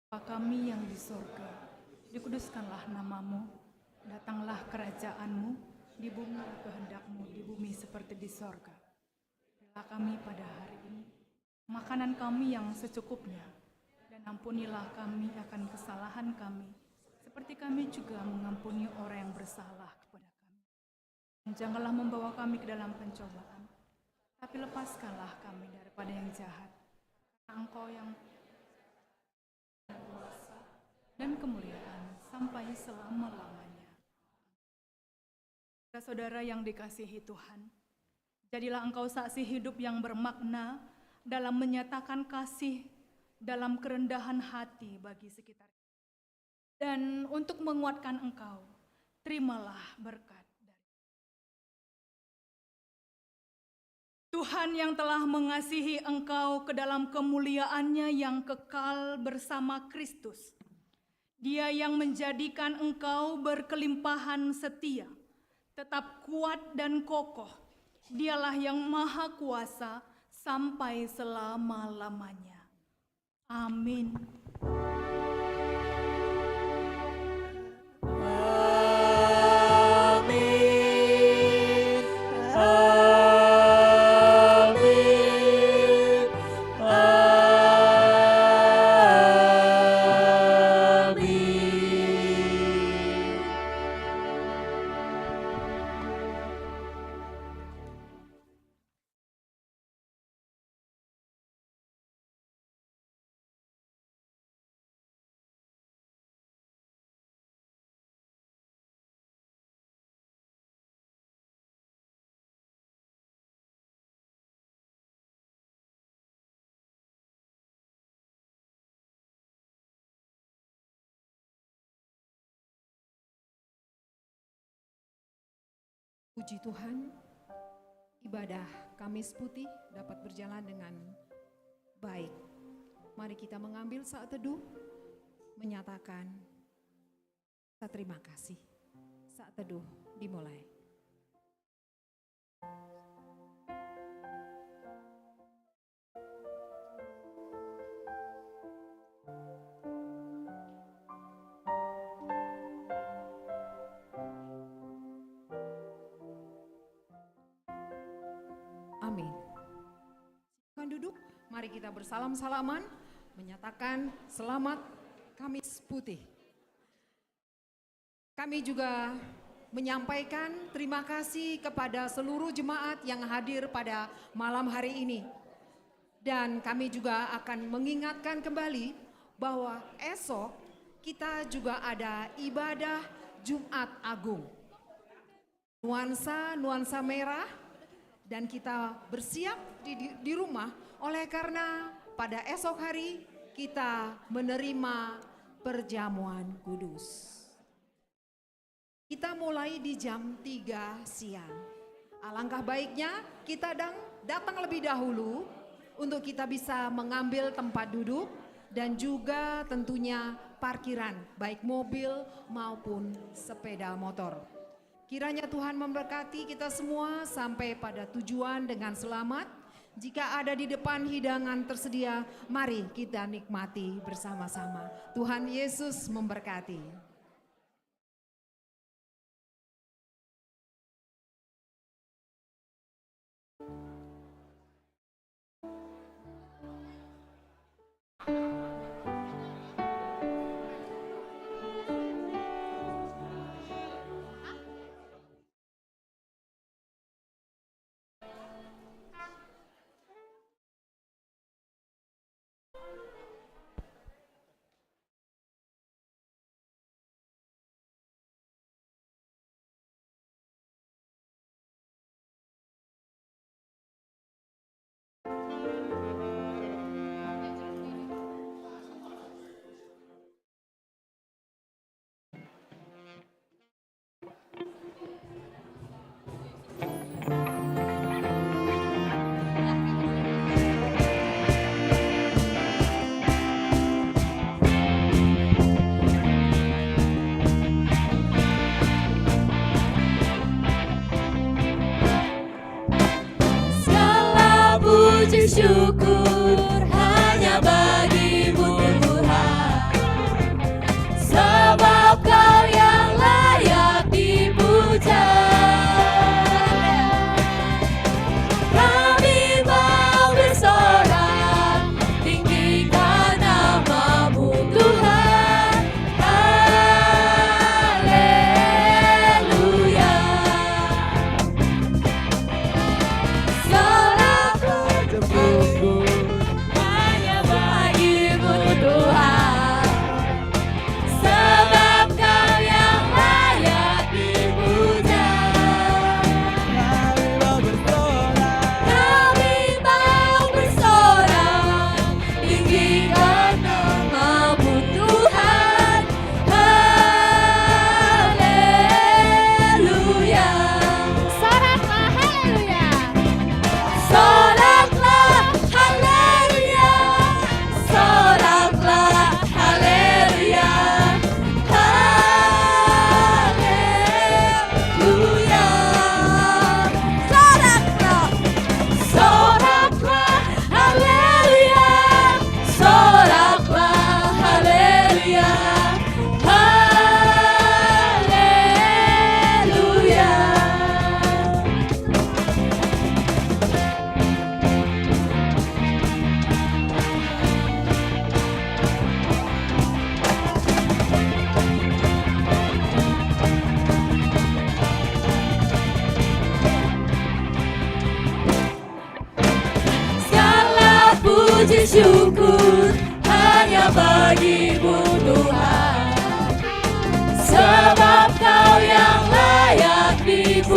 Bapa kami yang di sorga, dikuduskanlah namamu, datanglah kerajaanmu, di bumi kehendak-Mu di bumi seperti di sorga. Berilah kami pada hari ini makanan kami yang secukupnya, dan ampunilah kami akan kesalahan kami, seperti kami juga mengampuni orang yang bersalah kepada kami. Dan janganlah membawa kami ke dalam pencobaan, tapi lepaskanlah kami daripada yang jahat. Karena Engkau yang kuasa dan kemuliaan sampai selama-lamanya. Saudara yang dikasihi Tuhan, jadilah engkau saksi hidup yang bermakna dalam menyatakan kasih dalam kerendahan hati bagi sekitar. Dan untuk menguatkan engkau, terimalah berkat Tuhan yang telah mengasihi engkau ke dalam kemuliaan-Nya yang kekal bersama Kristus. Dia yang menjadikan engkau berkelimpahan setia, tetap kuat dan kokoh. Dialah yang maha kuasa sampai selama-lamanya. Amin. Puji Tuhan, ibadah Kamis Putih dapat berjalan dengan baik. Mari kita mengambil saat teduh, menyatakan terima kasih. Saat teduh dimulai. Amin. Silakan duduk, mari kita bersalam-salaman, menyatakan selamat Kamis Putih. Kami juga menyampaikan terima kasih kepada seluruh jemaat yang hadir pada malam hari ini. Dan kami juga akan mengingatkan kembali bahwa esok kita juga ada ibadah Jumat Agung. Nuansa merah, dan kita bersiap di rumah oleh karena pada esok hari kita menerima perjamuan kudus. Kita mulai di jam 3 siang. Alangkah baiknya kita datang lebih dahulu untuk kita bisa mengambil tempat duduk dan juga tentunya parkiran baik mobil maupun sepeda motor. Kiranya Tuhan memberkati kita semua sampai pada tujuan dengan selamat. Jika ada di depan hidangan tersedia, mari kita nikmati bersama-sama. Tuhan Yesus memberkati. Puji syukur hanya bagimu Tuhan, sebab Kau yang layak dipuja. Kami mau bersorak, tinggikan nama-Mu Tuhan. Haleluya. Sorakku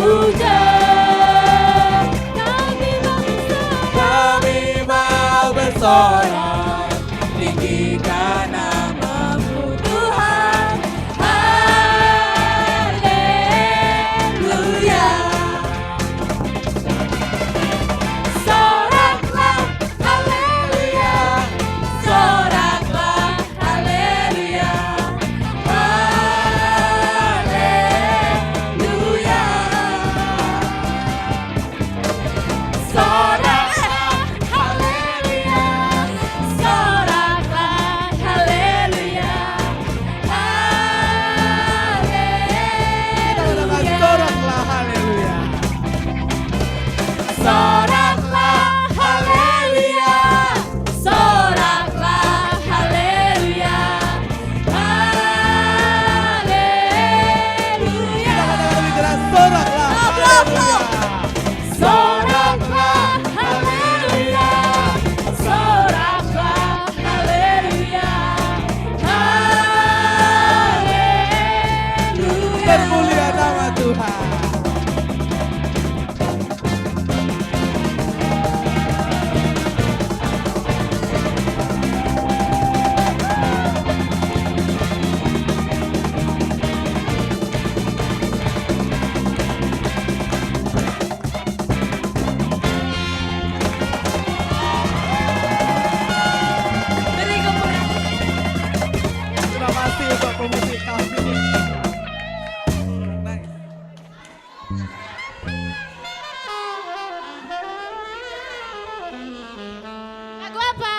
hujan. Kami mau bersorak, tinggikan nama-Mu Tuhan. Haleluya. Soraklah, haleluya. Soraklah, haleluya. Haleluya. Soraklah, haleluya. Soraklah, haleluya. Haleluya. Soraklah, haleluya. Soraklah, haleluya. Haleluya. Soraklah, haleluya. Soraklah, haleluya. Haleluya. Termulia nama Tuhan. Beri kemuliaan. Terima kasih untuk pemusik kami. Nice. Lagu apa?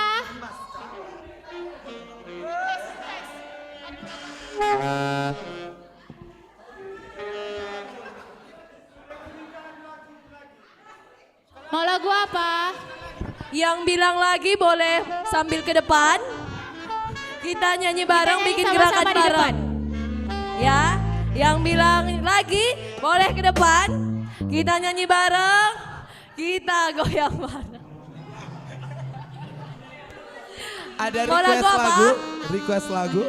Mau lagu apa? Yang bilang lagi boleh sambil ke depan. Kita nyanyi bareng, Kita nyanyi bikin sama-sama gerakan di bareng. Ya, yang bilang lagi boleh ke depan. Kita nyanyi bareng, kita goyang bareng. Ada Mau lagu request apa? lagu? Request lagu?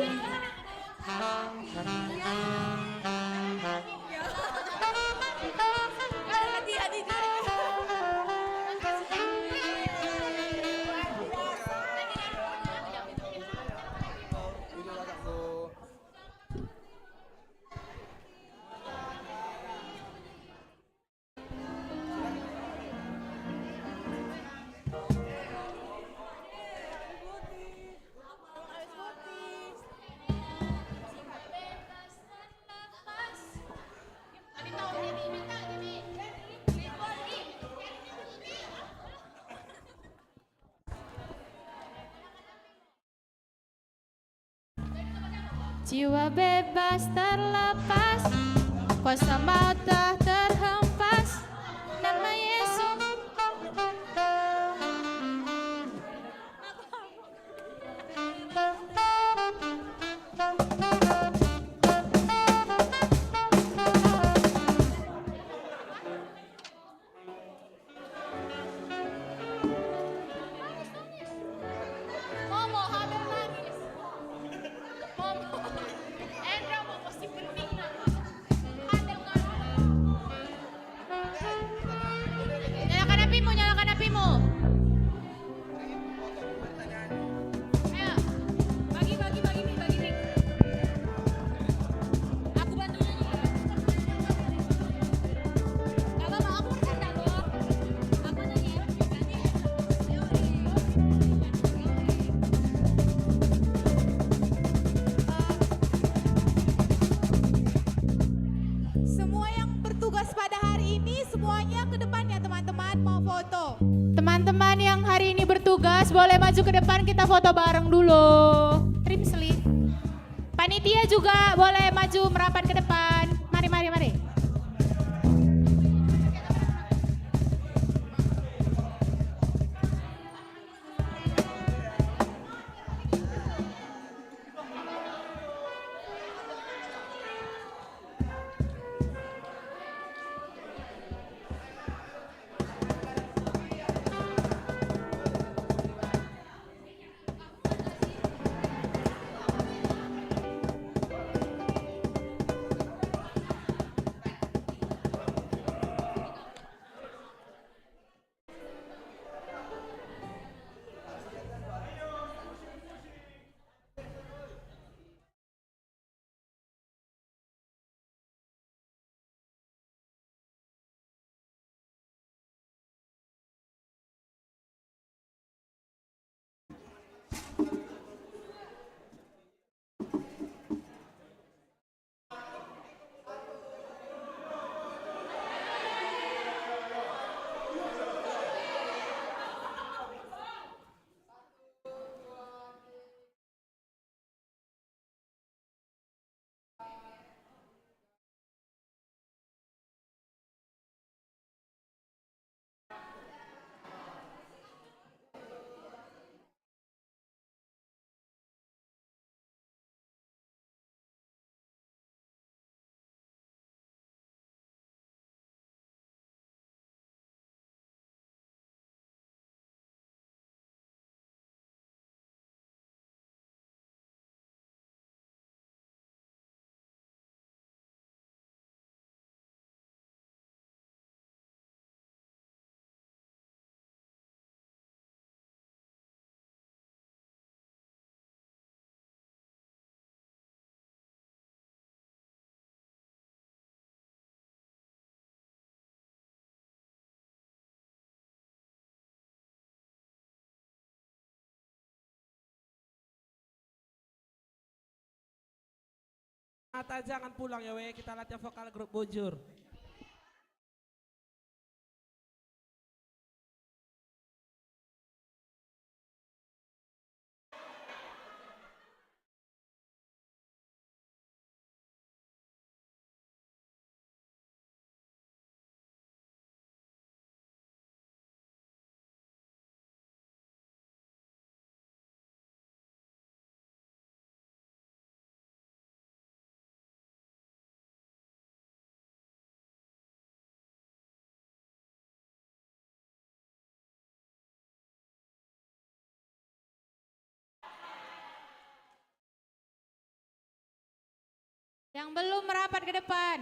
Jiwa bebas terlepas, kuasa maut telah terhempas. Nama Yesus. Momo hampir nangis. Momo, Endra mau pasti penting nak. Nyalakan apimu, nyalakan apimu. Ayo, bagi mic. Aku bantu nyanyi ya. Gak apa-apa, aku bercanda kok. Aku nyanyi. Semua yang bertugas pada hari ini semuanya ke depan ya teman-teman, mau foto. Teman-teman yang hari ini bertugas boleh maju ke depan, kita foto bareng dulu. Trim slip. Panitia juga boleh maju merapat ke depan. Mari. Permata jangan pulang ya we, kita latihan vokal grup Bujur. Yang belum merapat ke depan.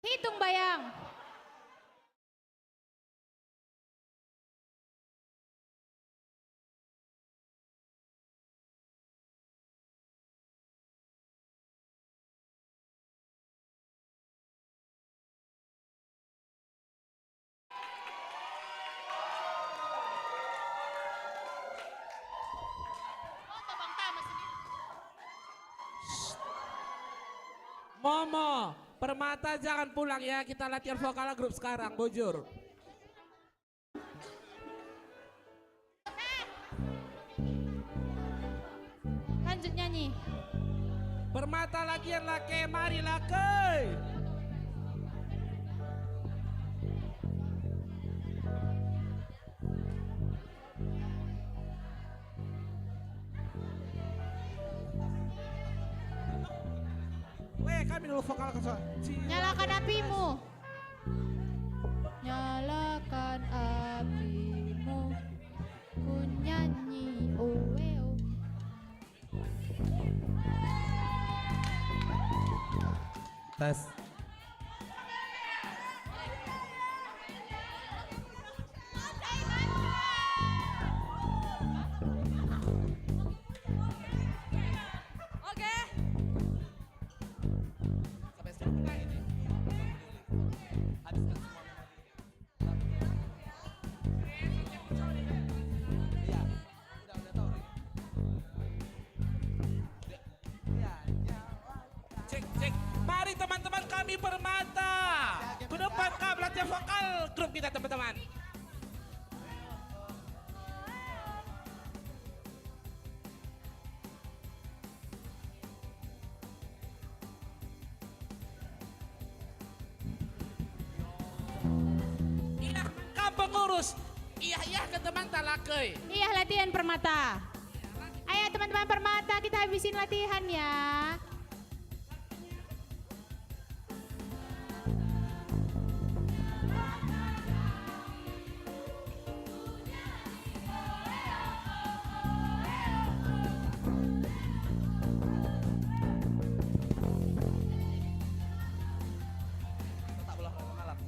Hitung bayang. Momo, Permata jangan pulang ya, kita latihan vokal grup sekarang, Bujur. Lanjut nyanyi. Permata lagian lake, mari lake. Weh, kami dulu vokal ke Nyalakan apimu. Nyalakan apimu. Ku nyanyi oeo. Tes. Oke. Sampai setengah ini. Habiskan semua Iya, udah tahu. Cek. Mari teman-teman kami Permata. Ke depan kami latihan vokal grup kita teman-teman. Iya, kamu pengurus. Iya ke teman talakai. Iya latihan Permata. Ayo teman-teman Permata kita habisin latihan ya. Tak boleh malam.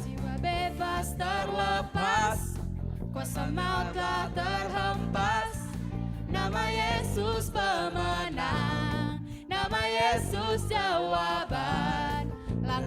Jiwa bebas terlepas, kuasa maut telah terhempas. Nama Yesus pemenang, nama Yesus jawab.